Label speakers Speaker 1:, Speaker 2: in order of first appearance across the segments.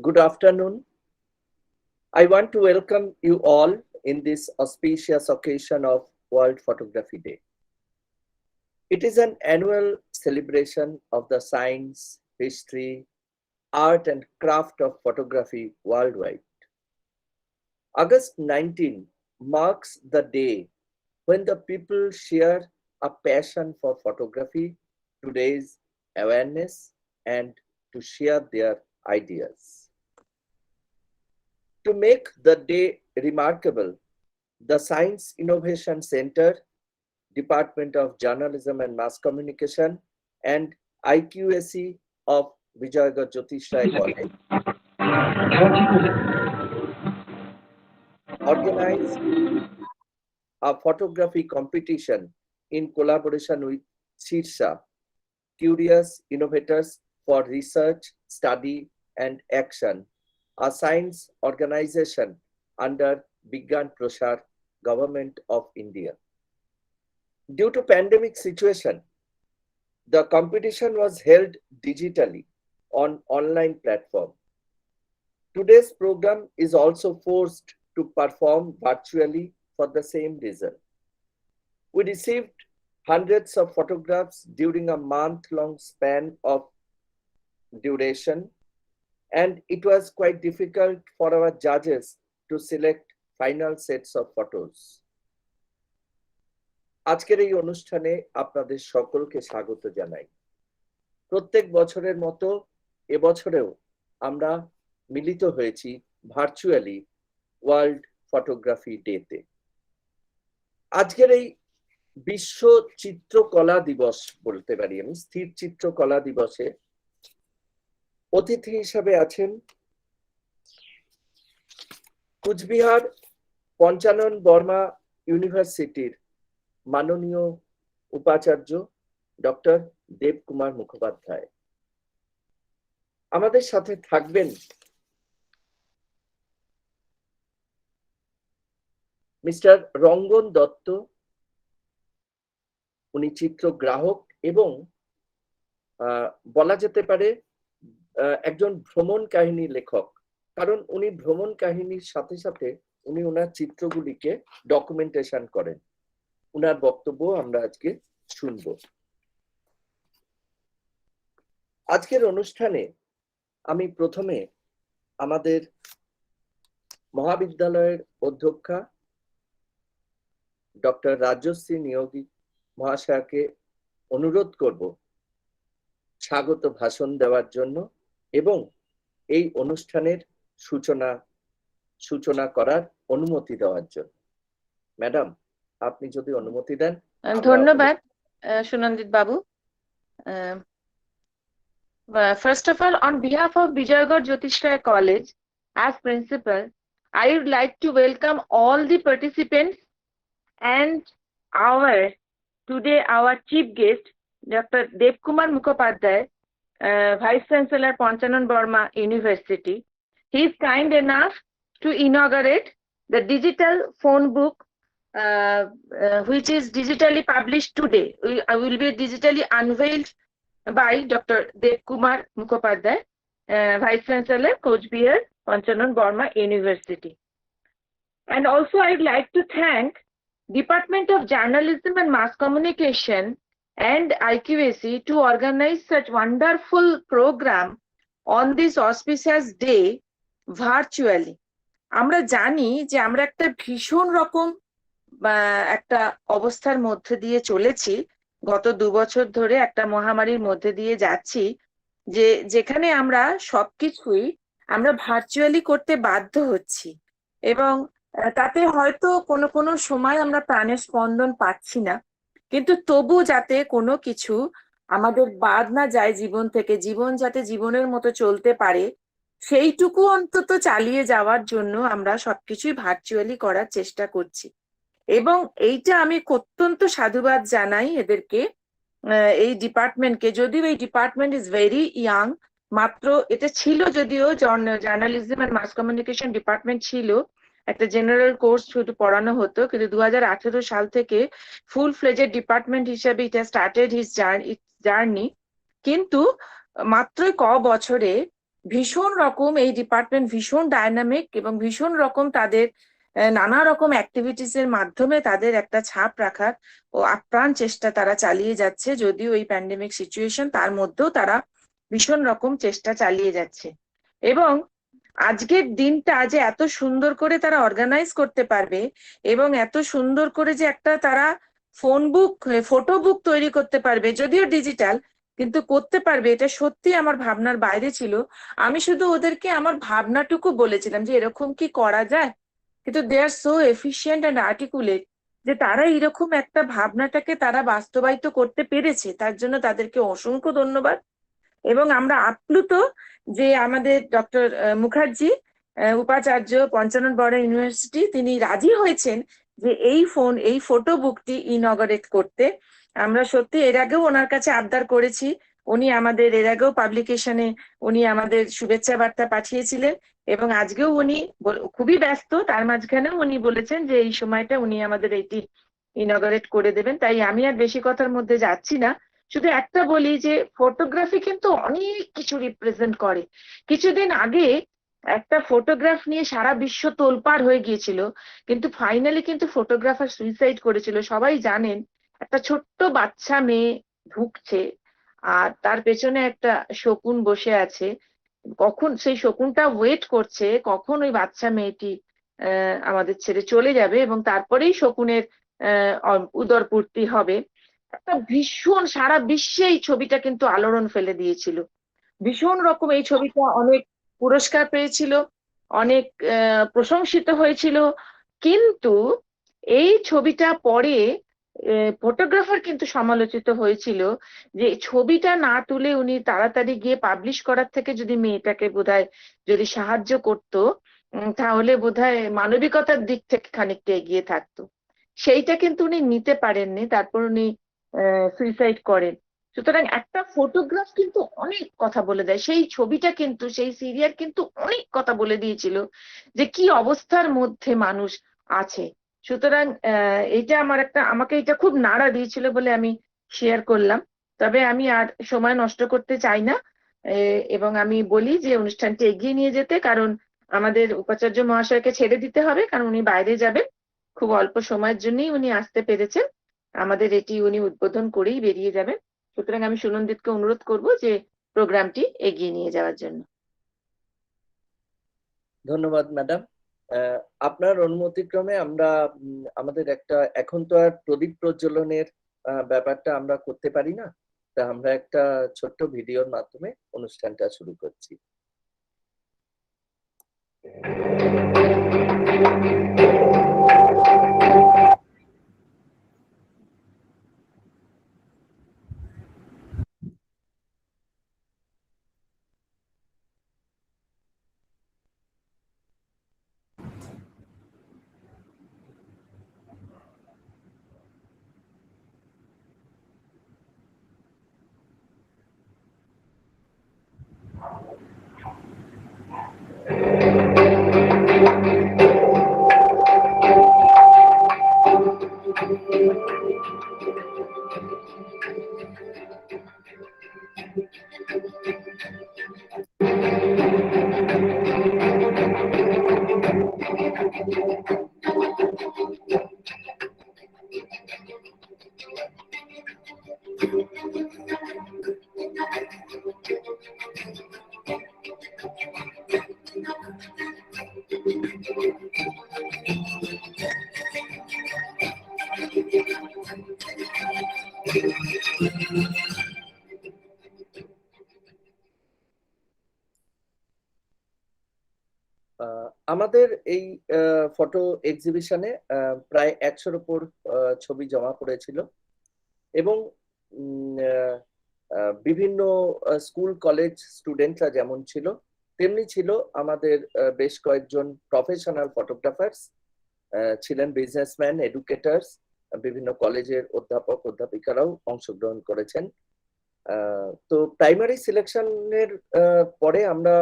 Speaker 1: Good afternoon. I want to welcome you all in this auspicious occasion of World Photography Day. It is an annual celebration of the science, history, art, and craft of photography worldwide. August 19 marks the day when the people share a passion for photography to raise awareness and to share their ideas. To make the day remarkable, the Science Innovation Center, Department of Journalism and Mass Communication, and IQAC of Vijayagarh Jyotish Rai College organized a photography competition in collaboration with Shirsha, Curious Innovators for Research, Study, and Action, a science organization under Vigyan Prashar, Government of India. Due to pandemic situation, the competition was held digitally on online platform. Today's program is also forced to perform virtually for the same reason. We received hundreds of photographs during a month-long span of duration, and it was quite difficult for our judges to select final sets of photos. আজকের এই অনুষ্ঠানে আপনাদের সকলকে স্বাগত জানাই। প্রত্যেক বছরের মতো এবছরেও আমরা মিলিত হয়েছি ভার্চুয়ালি ওয়ার্ল্ড ফটোগ্রাফি ডেতে। আজকের এই বিশ্ব চিত্রকলা দিবস বলতে পারি আমি, স্থির চিত্রকলা দিবসে অতিথি হিসাবে আছেন কুচবিহার পঞ্চানন বর্মা ইউনিভার্সিটির মাননীয় উপাচার্য ডক্টর দেবকুমার মুখোপাধ্যায়। আমাদের সাথে থাকবেন মিস্টার রঙ্গন দত্ত, উনি চিত্রগ্রাহক এবং বলা যেতে পারে একজন ভ্রমণ কাহিনী লেখক, কারণ উনি ভ্রমণ কাহিনীর সাথে সাথে উনি ওনার চিত্রগুলিকে ডকুমেন্টেশন করেন। উনার বক্তব্য আমরা আজকে শুনব। আজকের অনুষ্ঠানে আমি প্রথমে আমাদের মহাবিদ্যালয়ের অধ্যক্ষা ডক্টর রাজশ্রী নিয়োগী মহাশয়কে অনুরোধ করব স্বাগত ভাষণ দেওয়ার জন্য এবং এই অনুষ্ঠানের সূচনা করার অনুমতি দেওয়ার জন্য। ম্যাডাম, আপনি যদি অনুমতি দেন।
Speaker 2: ধন্যবাদ সুনন্দিত বাবু। First of all, on behalf of Vijayagarh Jyotish Rai College, as principal, I would like to welcome all the participants and our chief guest, Dr. Devkumar Mukhopadhyay, Vice Chancellor, Panchanan Burma University. He is kind enough to inaugurate the digital phone book, which is digitally published today. Will be digitally unveiled by Dr. Devkumar Mukhopadhyay, Vice Chancellor, Coachbihar, Panchanan Burma University. And also I would like to thank Department of Journalism and Mass Communication and IQAC to organize such wonderful program on this auspicious day virtually. আমরা জানি যে আমরা একটা ভীষণ রকম একটা অবস্থার মধ্যে দিয়ে চলেছি, গত 2 বছর ধরে একটা মহামারীর মধ্যে দিয়ে যাচ্ছি, যেখানে আমরা সবকিছুই আমরা ভার্চুয়ালি করতে বাধ্য হচ্ছি এবং তাতে হয়তো কোনো সময় আমরা প্রাণের স্পন্দন পাচ্ছি না, কিন্তু তবু যাতে কোনো কিছু আমাদের বাদ না যায় জীবন থেকে, জীবন যাতে জীবনের মতো চলতে পারে সেইটুকু অন্তত চালিয়ে যাওয়ার জন্য আমরা সবকিছুই ভার্চুয়ালি করার চেষ্টা করছি। এবং এইটা আমি অত্যন্ত সাধুবাদ জানাই এদেরকে, এই ডিপার্টমেন্টকে। যদিও এই ডিপার্টমেন্ট ইজ ভেরি ইয়াং, মাত্র এটা ছিল, যদিও journalism and mass communication department ছিল, একটা জেনারেল কোর্স শুধু পড়ানো হতো, কিন্তু 2018 সাল থেকে ফুল ফ্লেজেড ডিপার্টমেন্ট হিসেবে এটা স্টার্টেড হিজ জার্নি। কিন্তু মাত্র বছরে ভীষণ রকম এই ডিপার্টমেন্ট ভীষণ ডায়নামিক এবং ভীষণ রকম তাদের নানা রকম অ্যাক্টিভিটিস এর মাধ্যমে তাদের একটা ছাপ রাখার ও আপ্রাণ চেষ্টা তারা চালিয়ে যাচ্ছে, যদিও এই প্যান্ডেমিক সিচুয়েশন তার মধ্যেও তারা ভীষণ রকম চেষ্টা চালিয়ে যাচ্ছে। এবং আজকের দিনটা যে এত সুন্দর করে তারা অর্গানাইজ করতে পারবে এবং এত সুন্দর করে যে একটা তারা ফোন বুক ফটো বুক তৈরি করতে পারবে, যদিও ডিজিটাল, কিন্তু করতে পারবে, এটা সত্যি আমার ভাবনার বাইরে ছিল। আমি শুধু ওদেরকে আমার ভাবনাটুকু বলেছিলাম যে এরকম কি করা যায়, কিন্তু দে আর সো এফিশিয়েন্ট অ্যান্ড আর্টিকুলেট যে তারা এরকম একটা ভাবনাটাকে তারা বাস্তবায়িত করতে পেরেছে, তার জন্য তাদেরকে অসংখ্য ধন্যবাদ। এবং আমরা আপ্লুত যে আমাদের ডক্টর মুখার্জি উপাচার্য পঞ্চানন বড়া ইউনিভার্সিটি তিনি রাজি হয়েছেন যে এই ফটো বুকটি ইনঅগারেট করতে। আমরা সত্যি এর আগেও ওনার কাছে আবদার করেছি, উনি আমাদের এর আগেও পাবলিকেশনে উনি আমাদের শুভেচ্ছা বার্তা পাঠিয়েছিলেন এবং আজকেও উনি খুবই ব্যস্ত, তার মাঝখানেও উনি বলেছেন যে এই সময়টা উনি আমাদের এটি ইনঅগারেট করে দেবেন। তাই আমি আর বেশি কথার মধ্যে যাচ্ছি না, শুধু একটা বলি যে ফটোগ্রাফি কিন্তু অনেক কিছু রিপ্রেজেন্ট করে। কিছুদিন আগে একটা ফটোগ্রাফ নিয়ে সারা বিশ্ব তোলপাড় হয়ে গিয়েছিল, কিন্তু ফাইনালি কিন্তু ফটোগ্রাফার সুইসাইড করেছিল। সবাই জানেন একটা ছোট্ট বাচ্চা মেয়ে ঢুকছে আর তার পেছনে একটা শকুন বসে আছে, কখন সেই শকুনটা ওয়েট করছে কখন ওই বাচ্চা মেয়েটি আমাদের ছেড়ে চলে যাবে এবং তারপরেই শকুনের উদরপূর্তি হবে। একটা ভীষণ সারা বিশ্বে এই ছবিটা কিন্তু আলোড়ন ফেলে দিয়েছিল, ভীষণ রকম এই ছবিটা অনেক পুরস্কার পেয়েছিল, অনেক প্রশংসিত হয়েছিল। কিন্তু এই ছবিটা পরে ফটোগ্রাফার কিন্তু সমালোচিত হয়েছিল যে ছবিটা না তুলে উনি তাড়াতাড়ি গিয়ে পাবলিশ করার থেকে যদি মেয়েটাকে বোধহয় যদি সাহায্য করতো তাহলে বোধহয় মানবিকতার দিক থেকে খানিকটা এগিয়ে থাকতো। সেইটা কিন্তু উনি নিতে পারেননি, তারপর উনি সুইসাইড করেন। সুতরাং একটা ফটোগ্রাফ কিন্তু অনেক কথা বলে দেয়, সেই ছবিটা কিন্তু সেই সিরিয়াল কিন্তু অনেক কথা বলে দিয়েছিল যে কি অবস্থার মধ্যে মানুষ আছে। সুতরাং এইটা আমাকে এটা খুব নাড়া দিয়েছিল বলে আমি শেয়ার করলাম। তবে আমি আর সময় নষ্ট করতে চাই না এবং আমি বলি যে অনুষ্ঠানটি এগিয়ে নিয়ে যেতে, কারণ আমাদের উপাচার্য মহাশয়কে ছেড়ে দিতে হবে, কারণ উনি বাইরে যাবেন, খুব অল্প সময়ের জন্যই উনি আসতে পেরেছেন, আমাদের এটি উনি উদ্বোধন করেই বেরিয়ে যাবেন। সুতরাং আমি সুনন্দিতকে অনুরোধ করব যে প্রোগ্রামটি এগিয়ে নিয়ে যাওয়ার জন্য।
Speaker 1: ধন্যবাদ ম্যাডাম। আপনার অনুমতিক্রমে আমরা আমাদের একটা এখন তো আর প্রদীপ প্রজ্বলনের ব্যাপারটা আমরা করতে পারি না, তা আমরা একটা ছোট্ট ভিডিওর মাধ্যমে অনুষ্ঠানটা শুরু করছি। আমাদের এই ফটো এক্সিবিশনে প্রায় 100-র উপর ছবি জমা পড়েছিল এবং বিভিন্ন স্কুল কলেজ স্টুডেন্টরা যেমন ছিল তেমনি ছিল আমাদের বেশ কয়েকজন প্রফেশনাল ফটোগ্রাফার্স, ছিলেন বিজনেসম্যান, এডুকেটার্স, বিভিন্ন কলেজের অধ্যাপক অধ্যাপিকারাও অংশগ্রহণ করেছেন। তো প্রাইমারি সিলেকশনের পরে আমরা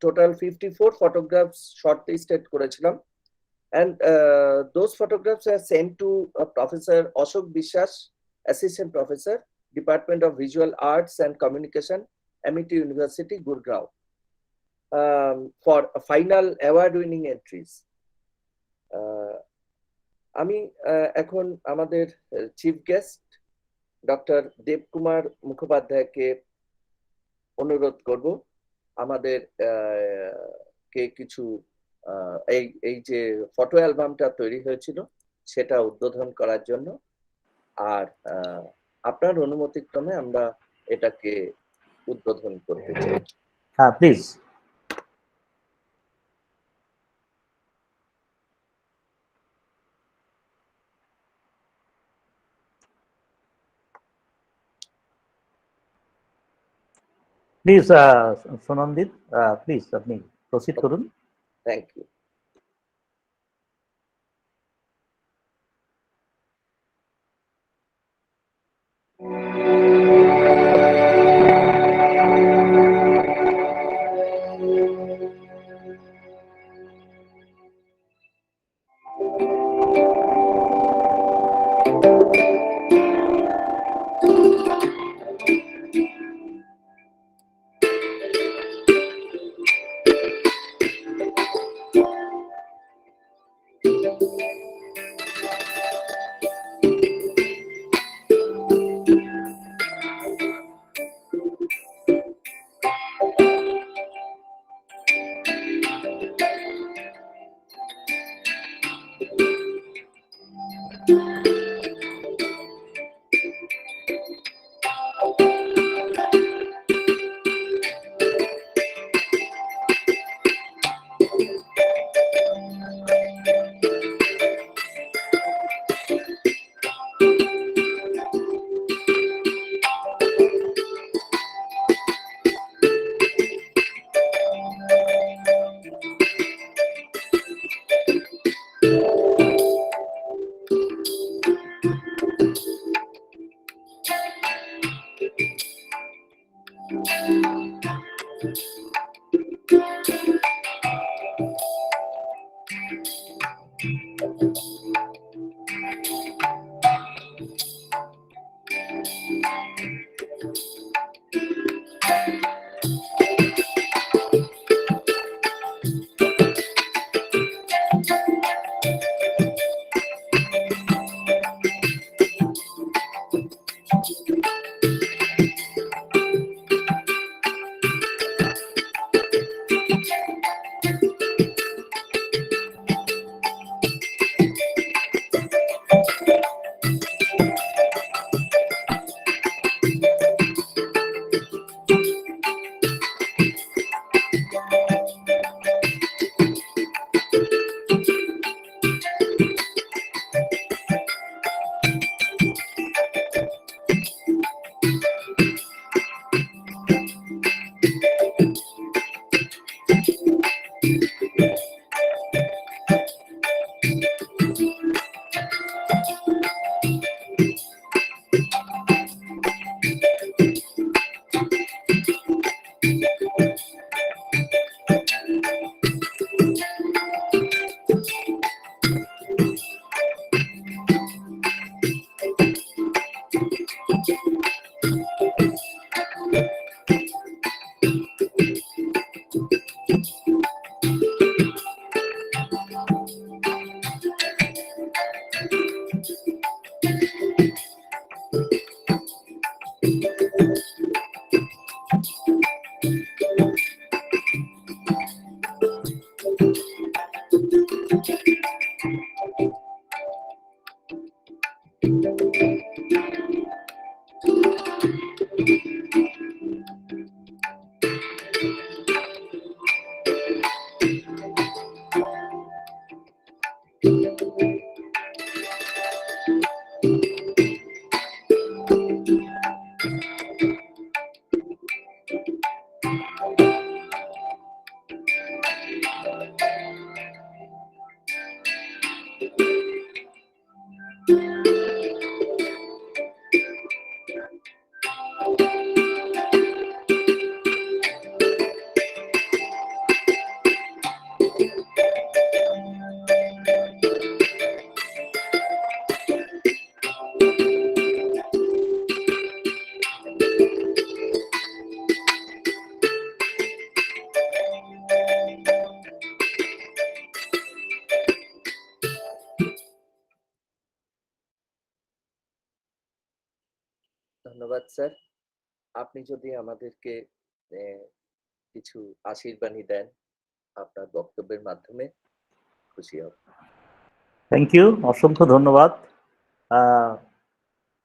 Speaker 1: total 54 photographs shortlisted করেছিলাম, and those photographs are sent to Professor Ashok Bishwas, Assistant Professor, Department of Visual Arts and Communication, Amity University, Gurgaon, for final award-winning entries. আমি এখন আমাদের চিফ গেস্ট ডক্টর দেবকুমার মুখোপাধ্যায়কে অনুরোধ করব আমাদের কে কিছু এই যে ফটো অ্যালবামটা তৈরি হয়েছিল সেটা উদ্বোধন করার জন্য। আর আপনার অনুমতিক্রমে আমরা এটাকে উদ্বোধন করতে চাই।
Speaker 3: হ্যাঁ, প্লিজ। প্লিজ সুনন্দিত, প্লিজ আপনি প্রসিড করুন।
Speaker 1: Thank you. ধন্যবাদ স্যার। আপনি যদি আমাদেরকে কিছু আশীর্বাণী দেন আপনার বক্তব্যের মাধ্যমে খুশি হব।
Speaker 3: থ্যাংক ইউ, অসংখ্য ধন্যবাদ।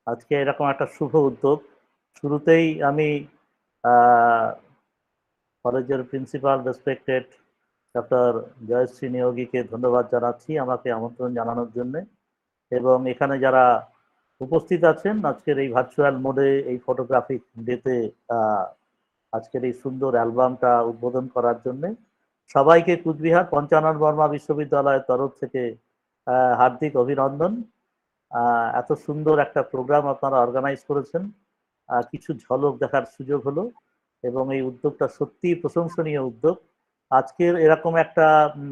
Speaker 3: আজকে এরকম একটা শুভ উদ্যোগ, শুরুতেই আমি কলেজের প্রিন্সিপাল রেসপেক্টেড ডক্টর জয়শ্রী নিয়োগীকে ধন্যবাদ জানাচ্ছি আমাকে আমন্ত্রণ জানানোর জন্য, এবং এখানে যারা উপস্থিত আছেন আজকের এই ভার্চুয়াল মোডে এই ফটোগ্রাফিক ডেতে আজকের এই সুন্দর অ্যালবামটা উদ্বোধন করার জন্য সবাইকে কুচবিহার পঞ্চানন বর্মা বিশ্ববিদ্যালয়ের তরফ থেকে হার্দিক অভিনন্দন। এত সুন্দর একটা প্রোগ্রাম আপনারা অর্গানাইজ করেছেন, কিছু ঝলক দেখার সুযোগ হলো এবং এই উদ্যোগটা সত্যিই প্রশংসনীয় উদ্যোগ। আজকের এরকম একটা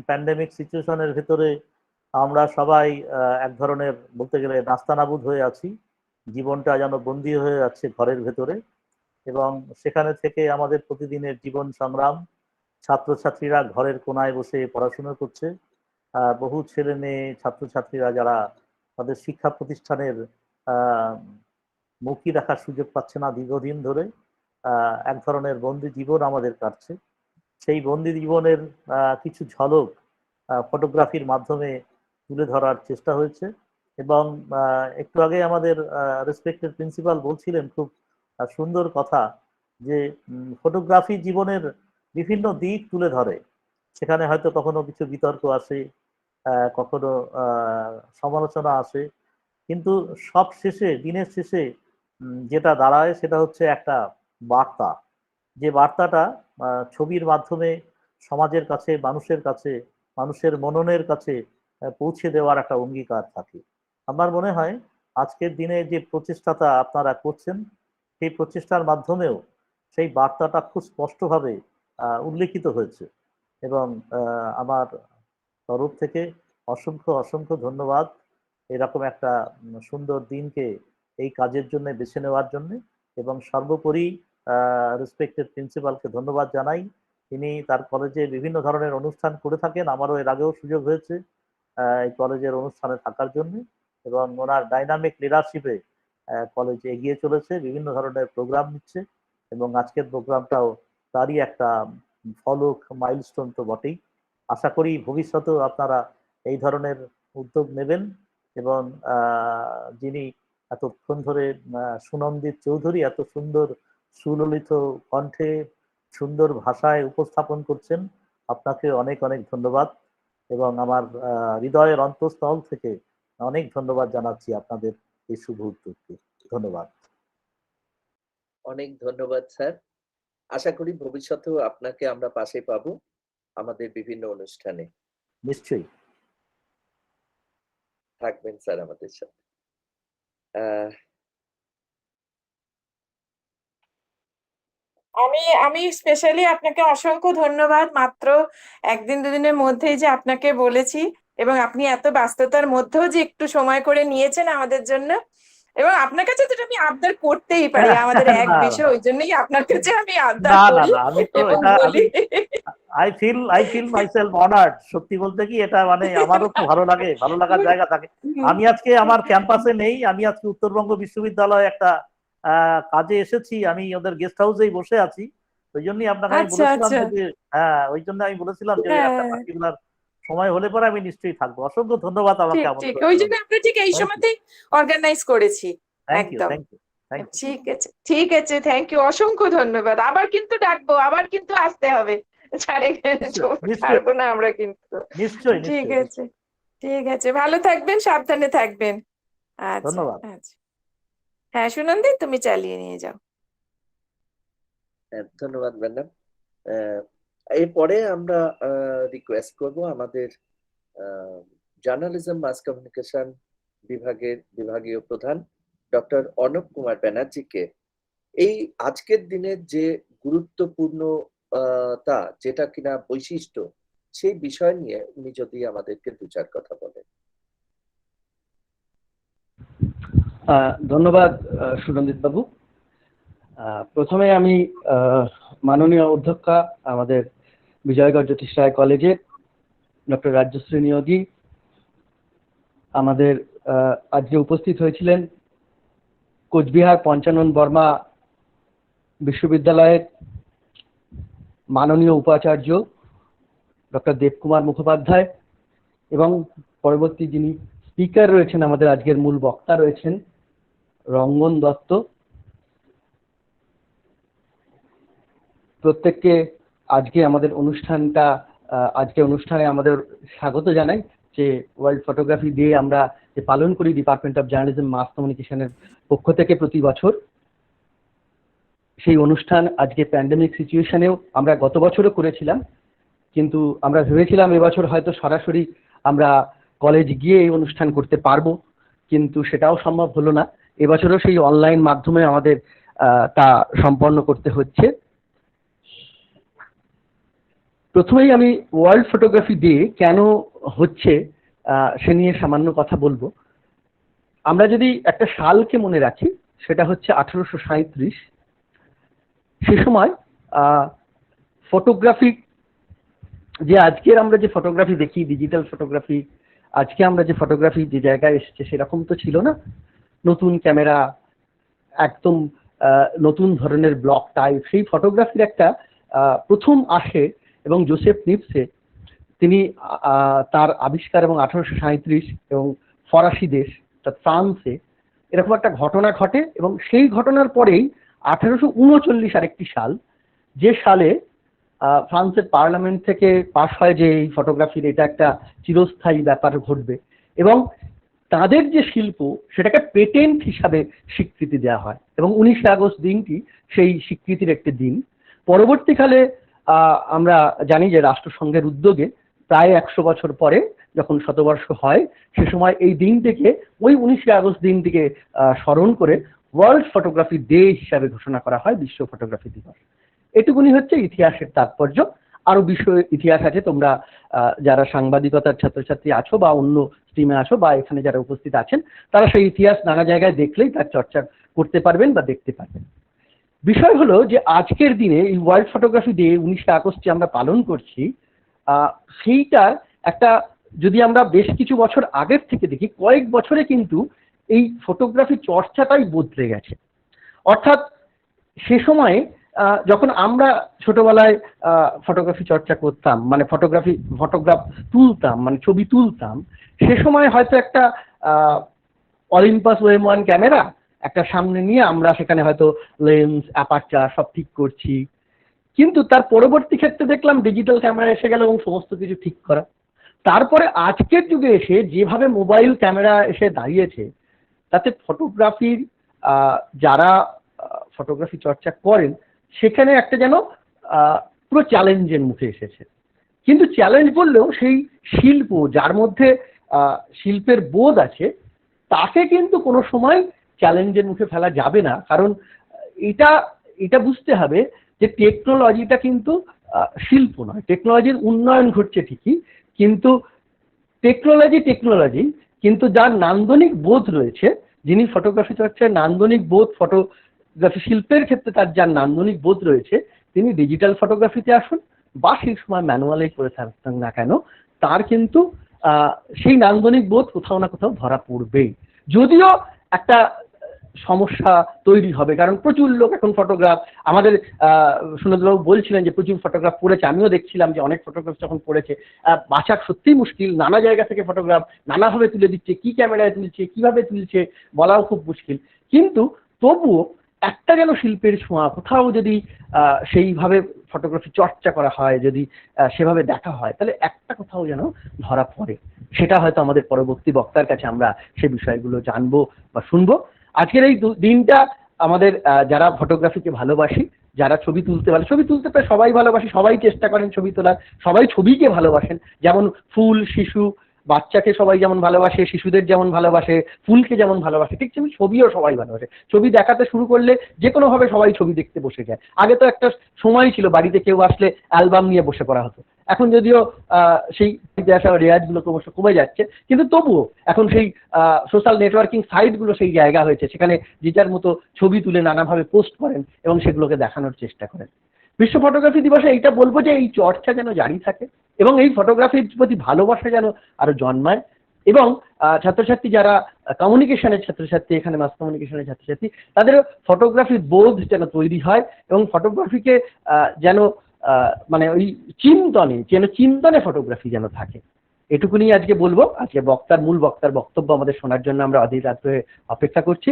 Speaker 3: প্যান্ডেমিক সিচুয়েশনের ভেতরে আমরা সবাই এক ধরনের বলতে গেলে নাস্তানাবুদ হয়ে আছি, জীবনটা যেন বন্দী হয়ে যাচ্ছে ঘরের ভেতরে, এবং সেখানে থেকে আমাদের প্রতিদিনের জীবন সংগ্রাম। ছাত্রছাত্রীরা ঘরের কোনায় বসে পড়াশোনা করছে, বহু ছেলে মেয়ে ছাত্রছাত্রীরা যারা তাদের শিক্ষা প্রতিষ্ঠানের মুখী রাখার সুযোগ পাচ্ছে না দীর্ঘদিন ধরে, এক ধরনের বন্দি জীবন আমাদের কাটছে। সেই বন্দি জীবনের কিছু ঝলক ফটোগ্রাফির মাধ্যমে তুলে ধরার চেষ্টা হয়েছে। এবং একটু আগে আমাদের রেসপেক্টেড প্রিন্সিপাল বলছিলেন খুব সুন্দর কথা, যে ফটোগ্রাফি জীবনের বিভিন্ন দিক তুলে ধরে, সেখানে হয়তো কখনো কিছু বিতর্ক আসে, কখনো সমালোচনা আসে, কিন্তু সব শেষে দিনের শেষে যেটা দাঁড়ায় সেটা হচ্ছে একটা বার্তা, যে বার্তাটা ছবির মাধ্যমে সমাজের কাছে, মানুষের কাছে, মানুষের মননের কাছে পৌঁছে দেওয়ার একটা অঙ্গীকার থাকে। আমার মনে হয় আজকের দিনে যে প্রচেষ্টাটা আপনারা করছেন সেই প্রচেষ্টার মাধ্যমেও সেই বার্তাটা খুব স্পষ্টভাবে উল্লেখিত হয়েছে, এবং আমার তরফ থেকে অসংখ্য অসংখ্য ধন্যবাদ এরকম একটা সুন্দর দিনকে এই কাজের জন্য বেছে নেওয়ার জন্য। এবং সর্বোপরি রেসপেক্টেড প্রিন্সিপালকে ধন্যবাদ জানাই, তিনি তার কলেজে বিভিন্ন ধরনের অনুষ্ঠান করে থাকেন, আমারও এর আগেও সুযোগ হয়েছে এই কলেজের অনুষ্ঠানে থাকার জন্য, এবং ওনার ডাইনামিক লিডারশিপে কলেজে এগিয়ে চলেছে, বিভিন্ন ধরনের প্রোগ্রাম নিচ্ছে, এবং আজকের প্রোগ্রামটাও তারই একটা ফলক, মাইলস্টোন তো বটেই। আশা করি ভবিষ্যতেও আপনারা এই ধরনের উদ্যোগ নেবেন, এবং যিনি এতক্ষণ ধরে সুনন্দিত চৌধুরী এত সুন্দর সুললিত কণ্ঠে সুন্দর ভাষায় উপস্থাপন করছেন, আপনাকে অনেক অনেক ধন্যবাদ, এবং আমার হৃদয়ের অন্তঃস্থল থেকে অনেক ধন্যবাদ জানাচ্ছি আপনাদের এই শুভ উদ্যোগকে। ধন্যবাদ।
Speaker 1: অনেক ধন্যবাদ স্যার। আশা করি ভবিষ্যতেও আপনাকে আমরা পাশে পাবো আমাদের বিভিন্ন অনুষ্ঠানে।
Speaker 3: নিশ্চয়ই
Speaker 1: থাকবেন স্যার আমাদের সাথে।
Speaker 2: আমি স্পেশালি আপনাকে অসংখ্য ধন্যবাদ। মাত্র একদিন দুদিনের মধ্যেই যে আপনাকে বলেছি, এবং আপনি এত ব্যস্ততার মধ্যেও যে একটু সময় করে নিয়েছেন আমাদের জন্য, এবং আপনার কাছে তো আমি আবদার করতেই পারি, আমাদের এক বিষয়, ওই জন্যই আপনার কাছে আমি আবদার করি
Speaker 3: আমি তো
Speaker 2: এবং
Speaker 3: এটা
Speaker 2: বলি।
Speaker 3: I feel myself honoured. সত্যি বলতে কি এটা মানে আমারও তো ভালো লাগে, ভালো লাগার জায়গা থাকে। আমি আজকে আমার ক্যাম্পাসে নেই, আমি আজকে উত্তরবঙ্গ বিশ্ববিদ্যালয়ে একটা কাজে এসেছি, আমি ওদের গেস্ট হাউসেই বসে আছি, ওই জন্যই আপনাকে আমি বলেছিলাম যে ওই জন্য আমি বলেছিলাম যে একটা পার্টিকুলার সময় হলে পরে আমি নিশ্চয়ই থাকবো। অসংখ্য ধন্যবাদ আমাকে আমন্ত্রণ।
Speaker 2: ওই জন্য আমরা ঠিক এই সময়তেই অর্গানাইজ করেছি।
Speaker 3: থ্যাংক ইউ,
Speaker 2: একদম
Speaker 3: থ্যাংক ইউ, থ্যাংক ইউ।
Speaker 2: ঠিক আছে, ঠিক আছে, থ্যাংক ইউ, অসংখ্য ধন্যবাদ। আবার কিন্তু ডাকবো, আবার কিন্তু আসতে হবে, ছাড়বো না আমরা কিন্তু।
Speaker 3: নিশ্চয়ই
Speaker 2: ঠিক
Speaker 3: নিশ্চয়ই।
Speaker 2: আছে, ঠিক আছে, ভালো থাকবেন, সাবধানে থাকবেন। আচ্ছা,
Speaker 3: ধন্যবাদ।
Speaker 2: আচ্ছা, হ্যাঁ সুনন্দী, তুমি চালিয়ে নিয়ে যাও।
Speaker 1: ধন্যবাদ ম্যাডাম। এরপরে আমরা রিকোয়েস্ট করব আমাদের জার্নালিজম মাস কমিউনিকেশন বিভাগের বিভাগীয় প্রধান ডক্টর অর্ণব কুমার ব্যানার্জিকে এই আজকের দিনের যে গুরুত্বপূর্ণ যেটা কিনা বৈশিষ্ট্য, সেই বিষয় নিয়ে উনি যদি আমাদেরকে দু চার কথা বলেন।
Speaker 4: ধন্যবাদ সুরঞ্জিত বাবু। প্রথমে আমি মাননীয় অধ্যক্ষা আমাদের বিজয়গড় জ্যোতিষ রায় কলেজের ডক্টর রাজশ্রী নিয়োগী, আমাদের আজকে উপস্থিত হয়েছিলেন কোচবিহার পঞ্চানন বর্মা বিশ্ববিদ্যালয়ের মাননীয় উপাচার্য ডক্টর দেবকুমার মুখোপাধ্যায় এবং পরবর্তী যিনি স্পিকার রয়েছেন, আমাদের আজকের মূল বক্তা রয়েছেন রঙ্গন দত্ত, প্রত্যেককে আজকে আমাদের অনুষ্ঠানে আমাদের স্বাগত জানাই। যে ওয়ার্ল্ড ফটোগ্রাফি ডে আমরা যে পালন করি ডিপার্টমেন্ট অফ জার্নালিজম মাস কমিউনিকেশনের পক্ষ থেকে প্রতি বছর, সেই অনুষ্ঠান আজকে প্যান্ডেমিক সিচুয়েশনেও আমরা গত বছরও করেছিলাম, কিন্তু আমরা ভেবেছিলাম এবছর হয়তো সরাসরি আমরা কলেজ গিয়ে এই অনুষ্ঠান করতে পারবো, কিন্তু সেটাও সম্ভব হলো না। এবছরও সেই অনলাইন মাধ্যমে আমাদের তা সম্পন্ন করতে হচ্ছে। প্রথমেই আমি ওয়ার্ল্ড ফটোগ্রাফি ডে কেন হচ্ছে সে নিয়ে সামান্য কথা বলবো। আমরা যদি একটা সালকে মনে রাখি, সেটা হচ্ছে 1837। সে সময় ফটোগ্রাফি, যে আজকের আমরা যে ফটোগ্রাফি দেখি ডিজিটাল ফটোগ্রাফি, আজকে আমরা যে ফটোগ্রাফি যে জায়গায় এসেছে সেরকম তো ছিল না। নতুন ক্যামেরা, একদম নতুন ধরনের ব্লক টাইপ, সেই ফটোগ্রাফির একটা প্রথম আসে এবং জোসেফ নিপসে তিনি তার আবিষ্কার এবং 1837 এবং ফরাসি দেশ অর্থাৎ ফ্রান্সে এরকম একটা ঘটনা ঘটে এবং সেই ঘটনার পরেই 1839 আরেকটি সাল, যে সালে ফ্রান্সের পার্লামেন্ট থেকে পাশ হয় যে এই ফটোগ্রাফির এটা একটা চিরস্থায়ী ব্যাপার ঘটবে এবং তাদের যে শিল্প সেটাকে পেটেন্ট হিসাবে স্বীকৃতি দেওয়া হয় এবং 19 আগস্ট দিনটি সেই স্বীকৃতির একটি দিন। পরবর্তীকালে আমরা জানি যে রাষ্ট্রসংঘের উদ্যোগে প্রায় 100 বছর পরে যখন শতবর্ষ হয়, সে সময় এই দিনটিকে ওই 19 আগস্ট দিনটিকে স্মরণ করে ওয়ার্ল্ড ফটোগ্রাফি ডে হিসাবে ঘোষণা করা হয়, বিশ্ব ফটোগ্রাফি দিবস। এটুকুনি হচ্ছে ইতিহাসের তাৎপর্য। আরো বিষয় ইতিহাস আছে, তোমরা যারা সাংবাদিকতার ছাত্রছাত্রী আছো বা অন্য স্ট্রিমে আছো বা এখানে যারা উপস্থিত আছেন, তারা সেই ইতিহাস নানা জায়গায় দেখলেই তার চর্চা করতে পারবেন বা দেখতে পারবেন। বিষয় হলো যে আজকের দিনে এই ওয়ার্ল্ড ফটোগ্রাফি ডে 19 আগস্ট যে আমরা পালন করছি, সেইটার একটা যদি আমরা বেশ কিছু বছর আগের থেকে দেখি, কয়েক বছরে কিন্তু এই ফটোগ্রাফি চর্চাটাই বদলে গেছে। অর্থাৎ সে সময়ে যখন আমরা ছোটবেলায় ফটোগ্রাফি চর্চা করতাম, মানে ফটোগ্রাফ তুলতাম, মানে ছবি তুলতাম, সে সময় হয়তো একটা অলিম্পাস ওএম1 ক্যামেরা একটা সামনে নিয়ে আমরা সেখানে হয়তো লেন্স, অ্যাপারচার সব ঠিক করছি, কিন্তু তার পরবর্তী ক্ষেত্রে দেখলাম ডিজিটাল ক্যামেরা এসে গেল এবং সমস্ত কিছু ঠিক করা। তারপরে আজকের যুগে এসে যেভাবে মোবাইল ক্যামেরা এসে দাঁড়িয়েছে, তাতে ফটোগ্রাফির যারা ফটোগ্রাফি চর্চা করেন সেখানে একটা যেন পুরো চ্যালেঞ্জের মুখে এসেছে। কিন্তু চ্যালেঞ্জ বললেও সেই শিল্প, যার মধ্যে শিল্পের বোধ আছে, তাকে কিন্তু কোনো সময় চ্যালেঞ্জের মুখে ফেলা যাবে না। কারণ এটা বুঝতে হবে যে টেকনোলজিটা কিন্তু শিল্প নয়। টেকনোলজির উন্নয়ন ঘটছে ঠিকই, কিন্তু টেকনোলজি কিন্তু যার নান্দনিক বোধ রয়েছে, যিনি ফটোগ্রাফি চর্চায় নান্দনিক বোধ, ফটোগ্রাফি শিল্পের ক্ষেত্রে তার যার নান্দনিক বোধ রয়েছে, তিনি ডিজিটাল ফটোগ্রাফিতে আসুন বা সেই সময় ম্যানুয়ালে করে থাকতেন না কেন, তার কিন্তু সেই নান্দনিক বোধ কোথাও না কোথাও ধরা পড়বেই। যদিও একটা সমস্যা তৈরি হবে, কারণ প্রচুর লোক এখন ফটোগ্রাফ, আমাদের সুনীলবাবু বলছিলেন যে প্রচুর ফটোগ্রাফ পড়েছে, আমিও দেখছিলাম যে অনেক ফটোগ্রাফ যখন পড়েছে, বাঁচা সত্যিই মুশকিল। নানা জায়গা থেকে ফটোগ্রাফ নানাভাবে তুলে দিচ্ছে, কি ক্যামেরায় তুলছে, কিভাবে তুলছে বলাও খুব মুশকিল। কিন্তু তবুও একটা যেন শিল্পের ছোঁয়া কোথাও যদি সেইভাবে ফটোগ্রাফি চর্চা করা হয়, যদি সেভাবে দেখা হয়, তাহলে একটা কোথাও যেন ধরা পড়ে। সেটা হয়তো আমাদের পরবর্তী বক্তার কাছে আমরা সে বিষয়গুলো জানবো বা শুনবো। আজকের এই দিনটা আমাদের যারা ফটোগ্রাফিকে ভালোবাসি, যারা ছবি তুলতে প্রায় সবাই ভালোবাসি, সবাই চেষ্টা করেন ছবি তোলার, সবাই ছবিকে ভালোবাসেন। যেমন ফুল, শিশু, বাচ্চাকে সবাই যেমন ভালোবাসে, শিশুদের যেমন ভালোবাসে, ফুলকে যেমন ভালোবাসে, ঠিক তেমনি ছবিও সবাই ভালোবাসে। ছবি দেখাতে শুরু করলে যে কোনোভাবে সবাই ছবি দেখতে বসে যায়। আগে তো একটা সময় ছিল বাড়িতে কেউ আসলে অ্যালবাম নিয়ে বসে পড়া হতো। এখন যদিও সেই রেওয়াজগুলো ক্রমশ কমে যাচ্ছে, কিন্তু তবুও এখন সেই সোশ্যাল নেটওয়ার্কিং সাইটগুলো সেই জায়গা হয়েছে, সেখানে যে যার মতো ছবি তুলে নানাভাবে পোস্ট করেন এবং সেগুলোকে দেখানোর চেষ্টা করেন। বিশ্ব ফটোগ্রাফি দিবসে এইটা বলবো যে এই চর্চা যেন জারি থাকে এবং এই ফটোগ্রাফির প্রতি ভালোবাসা যেন আরো জন্মায়। এবং ছাত্রছাত্রী যারা কমিউনিকেশনের ছাত্রছাত্রী, এখানে মাস কমিউনিকেশনের ছাত্রছাত্রী, তাদেরও ফটোগ্রাফির বোধ যেন তৈরি হয় এবং ফটোগ্রাফিকে যেন মানে ওই চিন্তনে ফটোগ্রাফি যেন থাকে। এটুকুনি আজকে বলবো। আজকে মূল বক্তার বক্তব্য আমাদের শোনার জন্য আমরা অধীর রাত্রে অপেক্ষা করছি।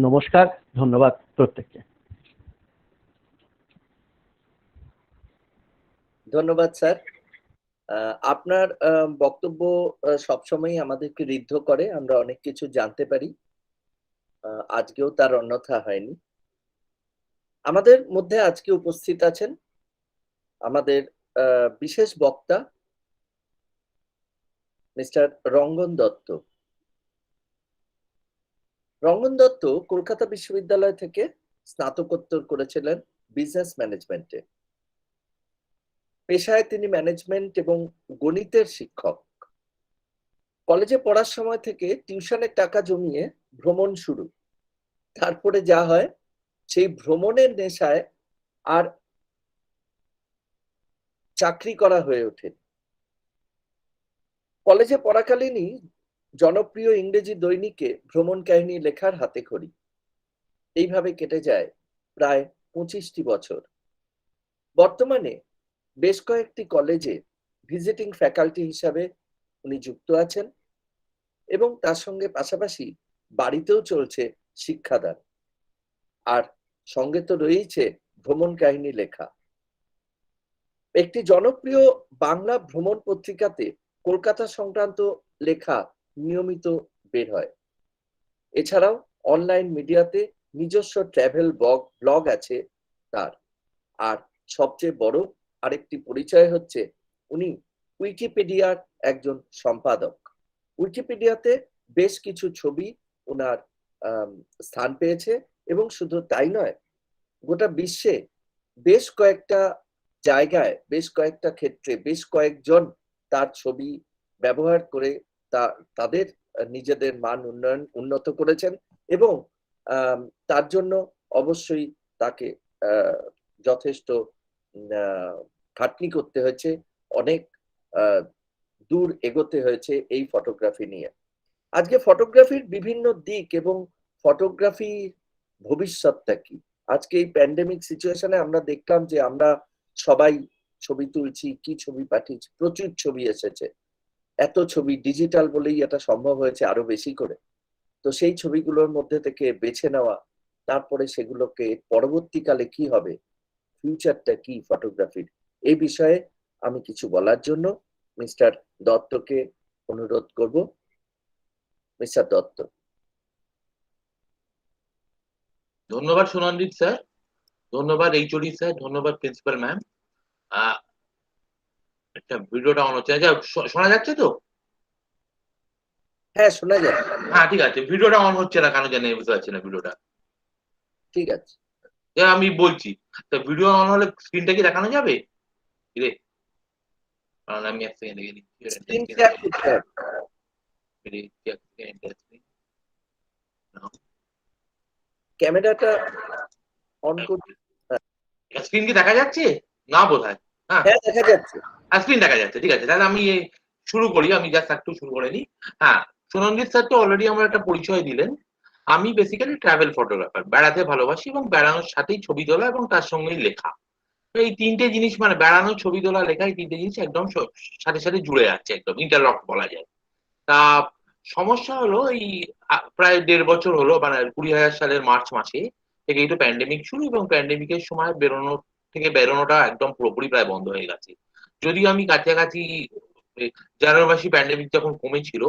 Speaker 4: নমস্কার, ধন্যবাদ প্রত্যেককে।
Speaker 1: ধন্যবাদ স্যার। আপনার বক্তব্য সবসময় আমাদেরকে ঋদ্ধ করে, আমরা অনেক কিছু জানতে পারি। আজকেও তার অন্যথা হয়নি। আমাদের মধ্যে আজকে উপস্থিত আছেন আমাদের বিশেষ বক্তা মিস্টার রঙ্গন দত্ত। রঙ্গন দত্ত কলকাতা বিশ্ববিদ্যালয় থেকে স্নাতকোত্তর করেছিলেন বিজনেস ম্যানেজমেন্টে। পেশায় তিনি ম্যানেজমেন্ট এবং গণিতের শিক্ষক। কলেজে পড়ার সময় থেকে টিউশনের টাকা জমিয়ে ভ্রমণ শুরু। তারপরে যা হয়, সেই ভ্রমণের নেশায় আর চাকরি করা হয়ে ওঠে। কলেজে পড়াকালীনই জনপ্রিয় ইংরেজি দৈনিকে ভ্রমণ কাহিনী লেখার হাতেখড়ি। এইভাবে কেটে যায় প্রায় 25টি বছর। বর্তমানে বেশ কয়েকটি কলেজে ভিজিটিং ফ্যাকাল্টি হিসাবে উনি যুক্ত আছেন এবং তার সঙ্গে পাশাপাশি বাড়িতেও চলছে শিক্ষাদান। আর সঙ্গে তো রয়েছে ভ্রমণ কাহিনী লেখা। একটি জনপ্রিয় বাংলা ভ্রমণ পত্রিকাতে কলকাতা সংক্রান্ত লেখা নিয়মিত বের হয়। এছাড়াও অনলাইন মিডিয়াতে নিজস্ব ট্রাভেল ব্লগ আছে তার। আর সবচেয়ে বড় আরেকটি পরিচয় হচ্ছে উনি উইকিপিডিয়ার একজন সম্পাদক। উইকিপিডিয়াতে বেশ কিছু ছবি ওনার স্থান পেয়েছে এবং শুধু তাই নয়, গোটা বিশ্বে বেশ কয়েকটা জায়গায়, বেশ কয়েকটা ক্ষেত্রে বেশ কয়েকজন তার ছবি ব্যবহার করে তাদের নিজেদের মান উন্নত করেছেন এবং তার জন্য অবশ্যই তাকে যথেষ্ট খাটনি করতে হয়েছে, অনেক দূর এগোতে হয়েছে এই ফটোগ্রাফি নিয়ে। আজকে ফটোগ্রাফির বিভিন্ন দিক এবং ফটোগ্রাফি ভবিষ্যৎটা কি, আজকে এই প্যান্ডেমিক সিচুয়েশনে আমরা দেখলাম যে আমরা সবাই ছবি তুলছি, কি ছবি পাঠিয়েছি, প্রচুর ছবি এসেছে। এত ছবি ডিজিটাল বলেই এটা সম্ভব হয়েছে আরো বেশি করে। তো সেই ছবিগুলোর মধ্যে থেকে বেছে নেওয়া, তারপরে সেগুলোকে পরবর্তীকালে কি হবে, ফিউচারটা কি ফটোগ্রাফির, এই বিষয়ে আমি কিছু বলার জন্য মিস্টার দত্তকে অনুরোধ করব। মিস্টার দত্ত।
Speaker 5: ধন্যবাদ সুনন্দিত স্যার, ধন্যবাদ এইচওডি স্যার, ধন্যবাদ প্রিন্সিপাল ম্যাম। একটা ভিডিওটা অন হচ্ছে, শোনা যাচ্ছে তো?
Speaker 1: হ্যাঁ, শোনা যাচ্ছে।
Speaker 5: হ্যাঁ ঠিক আছে, ভিডিওটা অন হচ্ছে না কেন জানি বুঝতে পারছি না ভিডিওটা।
Speaker 1: ঠিক আছে,
Speaker 5: আমি বলছি, তো ভিডিও অন হলে স্ক্রিনটা কি দেখানো যাবে? রে আমি এক সেকেন্ড দেখে
Speaker 1: স্ক্রিন শেয়ার করতে হবে। ক্যামেরাটা অন করতে।
Speaker 5: স্ক্রিন কি দেখা যাচ্ছে না বোধহয়?
Speaker 1: হ্যাঁ, দেখা যাচ্ছে।
Speaker 5: স্ক্রিন দেখা যাচ্ছে, ঠিক আছে। তাহলে আমি শুরু করি, আমি জাস্ট একটু শুরু করে নিই। হ্যাঁ, সুনন্দিত স্যার তো অলরেডি আমার একটা পরিচয় দিলেন। আমি বেসিক্যালি ট্রাভেল ফটোগ্রাফার, বেড়াতে ভালোবাসি এবং বেড়ানোর সাথেই ছবি তোলা এবং তার সঙ্গেই লেখা। এই তিনটে জিনিস, মানে বেড়ানো, ছবি তোলা, লেখা, এই তিনটে জিনিস একদম সাথে সাথে জুড়ে যাচ্ছে, একদম ইন্টারলক বলা যায়। তা সমস্যা হলো এই প্রায় 1.5 বছর হলো, মানে 2000 সালের মার্চ মাসে থেকে এই তো প্যান্ডেমিক শুরু, এবং প্যান্ডেমিকের সময় বেরোনোটা একদম পুরোপুরি প্রায় বন্ধ হয়ে গেছে। যদিও আমি কাছাকাছি জানুয়ারি মাসে প্যান্ডেমিক যখন কমেছিল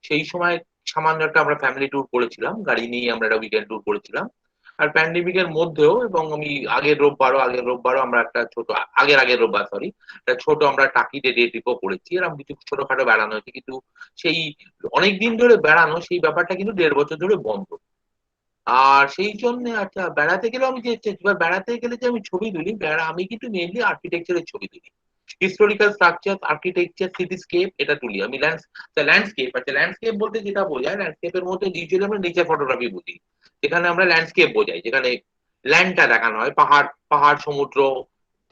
Speaker 5: সেই সময় সামান্য একটা আমরা ফ্যামিলি ট্যুর করেছিলাম, গাড়ি নিয়ে আমরা একটা উইকেন্ড ট্যুর করেছিলাম। আর প্যান্ডেমিকের মধ্যেও, এবং আমি আগের রোববারও আমরা একটা ছোট, আগের রোববার সরি, একটা ছোট আমরা টাকিতে ডে ট্রিপও করেছি। এরকম কিছু ছোটখাটো বেড়ানো হয়েছে, কিন্তু সেই অনেকদিন ধরে বেড়ানো, সেই ব্যাপারটা কিন্তু 1.5 বছর ধরে বন্ধ। আর সেই জন্য আচ্ছা, বেড়াতে গেলে আমি বেড়াতে গেলে যে আমি ছবি তুলি, আমি কিন্তু মেইনলি আর্কিটেকচারের ছবি তুলি, হিস্টোরিক্যাল স্ট্রাকচার, আর্কিটেকচার, সিটিস্কেপ, এটা তুলি আমি। ল্যান্ডস্কেপ বলতে যেটা বোঝায়, ল্যান্ডস্কেপের মধ্যে ইউজুয়ালি আমরা নেচার ফটোগ্রাফি বুঝি, যেখানে আমরা ল্যান্ডস্কেপ বোঝাই, যেখানে ল্যান্ডটা দেখানো হয়, পাহাড়, সমুদ্র,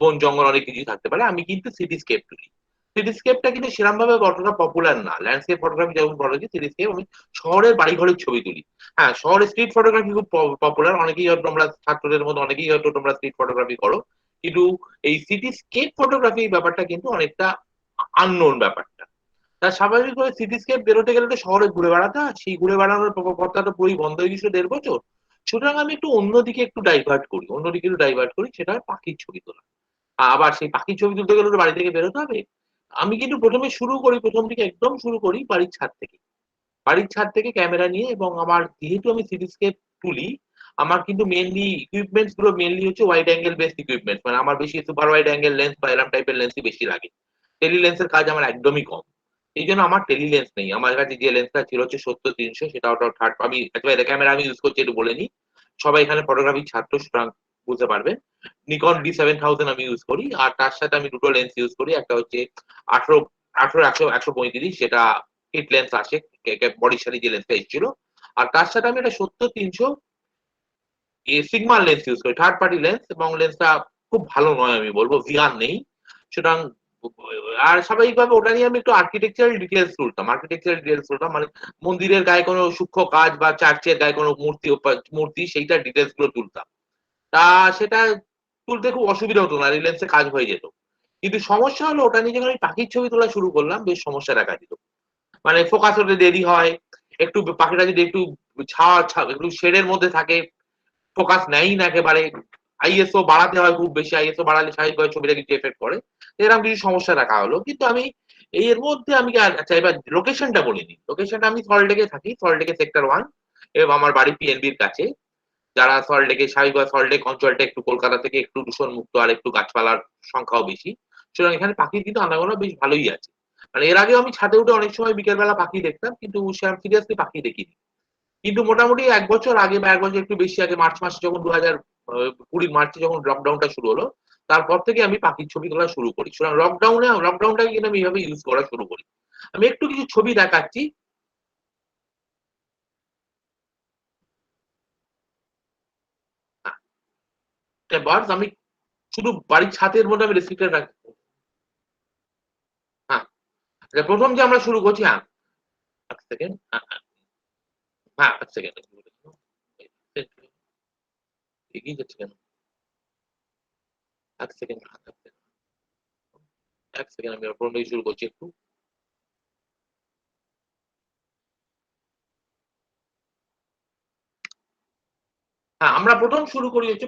Speaker 5: বন জঙ্গল, অনেক কিছু থাকতে পারে। আমি কিন্তু সিটিস্কেপ তুলি। সিটিস্কেপটা কিন্তু সেরকম ভাবে অতটা পপুলার না। ল্যান্ডস্কেপ ফটোগ্রাফি যেমন বলা হচ্ছে, সিটিস্কেপ আমি শহরের বাড়িঘরের ছবি তুলি। হ্যাঁ, শহরে স্ট্রিট ফটোগ্রাফি খুব পপুলার, অনেকেই হয়তো তোমরা ছাত্রদের মধ্যে অনেকেই হয়তো তোমরা স্ট্রিট ফটোগ্রাফি করো, কিন্তু এই সিটিস্কেপ ফটোগ্রাফি ব্যাপারটা কিন্তু অনেকটা আননোন ব্যাপারটা। তা স্বাভাবিকভাবে সিটিস্কেপ বেরোতে গেলে তো শহরে ঘুরে বেড়াতে হয়, সেই ঘুরে বেড়ানোর পথটা তো পুরোই বন্ধ হয়ে গেছিল 1.5 বছর। সুতরাং আমি একটু অন্যদিকে একটু ডাইভার্ট করি, সেটা হয় পাখির ছবি তোলা। আবার সেই পাখির ছবি তুলতে গেলে তো বাড়ি থেকে বেরোতে হবে। আমি কিন্তু প্রথম দিকে একদম শুরু করি বাড়ির ছাদ থেকে। বাড়ির ছাদ থেকে ক্যামেরা নিয়ে, এবং আমার যেহেতু আমি সিটিস্কেপ তুলি, আমার কিন্তু মেইনলি ইকুইপমেন্টস গুলো মেইনলি হচ্ছে ওয়াইড অ্যাঙ্গেল বেসড ইকুইপমেন্ট, মানে আমার বেশি সুপার ওয়াইড অ্যাঙ্গেল লেন্স বা এরকম টাইপের লেন্সই বেশি লাগে। টেলি লেন্সের কাজ আমার একদমই কম। এই জন্য আমার টেলি লেন্স নেই। আমার কাছে যে লেন্সটা ছিল হচ্ছে 70-300, সেটা ওটা থার্ড। আমি ক্যামেরা আমি ইউজ করছি একটু বলে নিই। সবাই এখানে ফটোগ্রাফির ছাত্র, সুতরাং বুঝতে পারবেন। নিকন D7000 আমি ইউজ করি, আর তার সাথে আমি দুটো লেন্স ইউজ করি। একটা হচ্ছে 18-100-135, সেটা কিট লেন্স আসে, বডির সাথে যে লেন্সটা এসেছিল। আর তার সাথে আমি একটা 70-300 সিগমা লেন্স ইউজ করি, থার্ড পার্টি লেন্স, এবং লেন্সটা খুব ভালো নয়, আমি বলবো ভিআর নেই। সুতরাং আর স্বাভাবিকভাবে ওটা নিয়ে আমি একটু আর্কিটেকচারাল ডিটেলস তুলতাম, মানে মন্দিরের গায়ে কোনো সূক্ষ্ম কাজ বা চার্চের গায়ে কোনো মূর্তি সেইটার ডিটেলস গুলো তুলতাম। তা সেটা তুলতে খুব অসুবিধা হতো না, রিলেন্সে কাজ হয়ে যেত। কিন্তু সমস্যা হলো ওটা নিয়ে যখন আমি পাখির ছবি তোলা শুরু করলাম, বেশ সমস্যা দেখা দিত। মানে ফোকাস হতে দেরি হয়, একটু পাখিটা যদি একটু একটু শেডের মধ্যে থাকে, ফোকাস নেয়ই না একেবারে। আইএসও বাড়াতে হয় খুব বেশি, আইএসও বাড়ালে স্বাভাবিকভাবে ছবিটা কিছু এফেক্ট করে। এরকম কিছু সমস্যা দেখা হলো। কিন্তু আমি এর মধ্যে আমি আচ্ছা, এবার লোকেশনটা বলিনি। লোকেশনটা আমি সল্টলেকে থাকি, সল্টলেকে সেক্টর 1, এবং আমার বাড়ি পিএনবির কাছে। যারা সল্টলেকে, স্বাভাবিকভাবে সল্টলেক অঞ্চলটা একটু কলকাতা থেকে একটু দূষণ মুক্ত, আর একটু গাছপালার সংখ্যাও বেশি। সুতরাং এখানে পাখির কিন্তু আনাগোনা বেশ ভালোই আছে। মানে এর আগেও আমি ছাদে উঠে অনেক সময় বিকেলবেলা পাখি দেখতাম, কিন্তু সেরকম সিরিয়াসলি পাখি দেখিনি। কিন্তু মোটামুটি 1 বছর আগে বা 1 বছর একটু বেশি আগে, মার্চ মাসে যখন 2020 মার্চে যখন লকডাউনটা শুরু হলো, তারপর থেকে আমি পাখির ছবি তোলা শুরু করি। সুতরাং লকডাউনটাকে কিন্তু আমি এভাবে ইউজ করা শুরু করি। আমি একটু কিছু ছবি দেখাচ্ছি। বার্ডস আমি শুধু বাড়ির ছাদের মধ্যে আমি রেস্ট্রিক্টেড রাখি। হ্যাঁ, আচ্ছা, প্রথম যে আমরা শুরু করছি, হ্যাঁ, এক সেকেন্ড, হ্যাঁ, এক সেকেন্ড, এগিয়ে যাচ্ছে কেন? এক সেকেন্ড, আমি প্রথম থেকে শুরু করছি একটু। হ্যাঁ, আমরা প্রথম শুরু করি হচ্ছে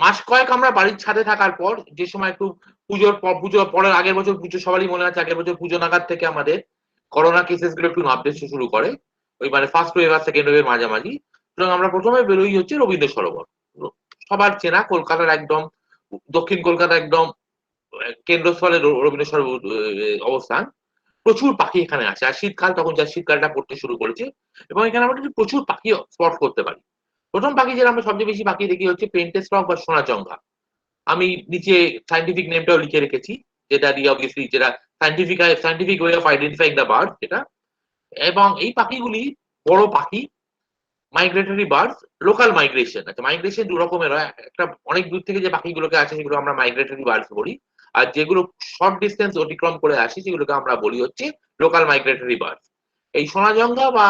Speaker 5: মাস কয়েক আমরা বাড়ির ছাদে থাকার পর, যে সময় একটু পুজোর পরের আগের বছর পুজো, সবারই মনে আছে আগের বছর পুজো নাগাদ থেকে আমাদের করোনা কেসেস গুলো একটু নামতে শুরু করে, ওই মানে ফার্স্ট ওয়েভ আর সেকেন্ড ওয়েভের মাঝামাঝি। সুতরাং আমরা প্রথমে বেরোই হচ্ছে রবীন্দ্র সরোবর, সবার চেনা, কলকাতার একদম দক্ষিণ কলকাতা একদম কেন্দ্রস্থলে রবীন্দ্র সরোবর অবস্থান। প্রচুর পাখি এখানে আসে, আর শীতকাল তখন, যা শীতকালটা পড়তে শুরু করেছে, এবং এখানে আমরা কিন্তু প্রচুর পাখি স্পট করতে পারি। প্রথম পাখি যেটা আমরা সবচেয়ে বেশি পাখি দেখি হচ্ছে পেন্টেড স্টক বা সোনাচঙ্গা। আমি নিচে সায়েন্টিফিক নেমটাও লিখে রেখেছি, যেটা দিয়ে অবভিয়াসলি, যেটা scientific way of identifying the bird যেটা। এবং এই পাখিগুলি বড় পাখি, মাইগ্রেটরি বার্ডস, লোকাল মাইগ্রেশন। আচ্ছা, মাইগ্রেশন দু রকমের হয়, একটা অনেক দূর থেকে যে পাখিগুলোকে আসে সেগুলো আমরা মাইগ্রেটরি বার্ডস বলি, আর যেগুলো শর্ট ডিস্টেন্স অতিক্রম করে আসে সেগুলোকে আমরা বলি হচ্ছে লোকাল মাইগ্রেটরি বার্ডস। এই সোনাজঙ্গা বা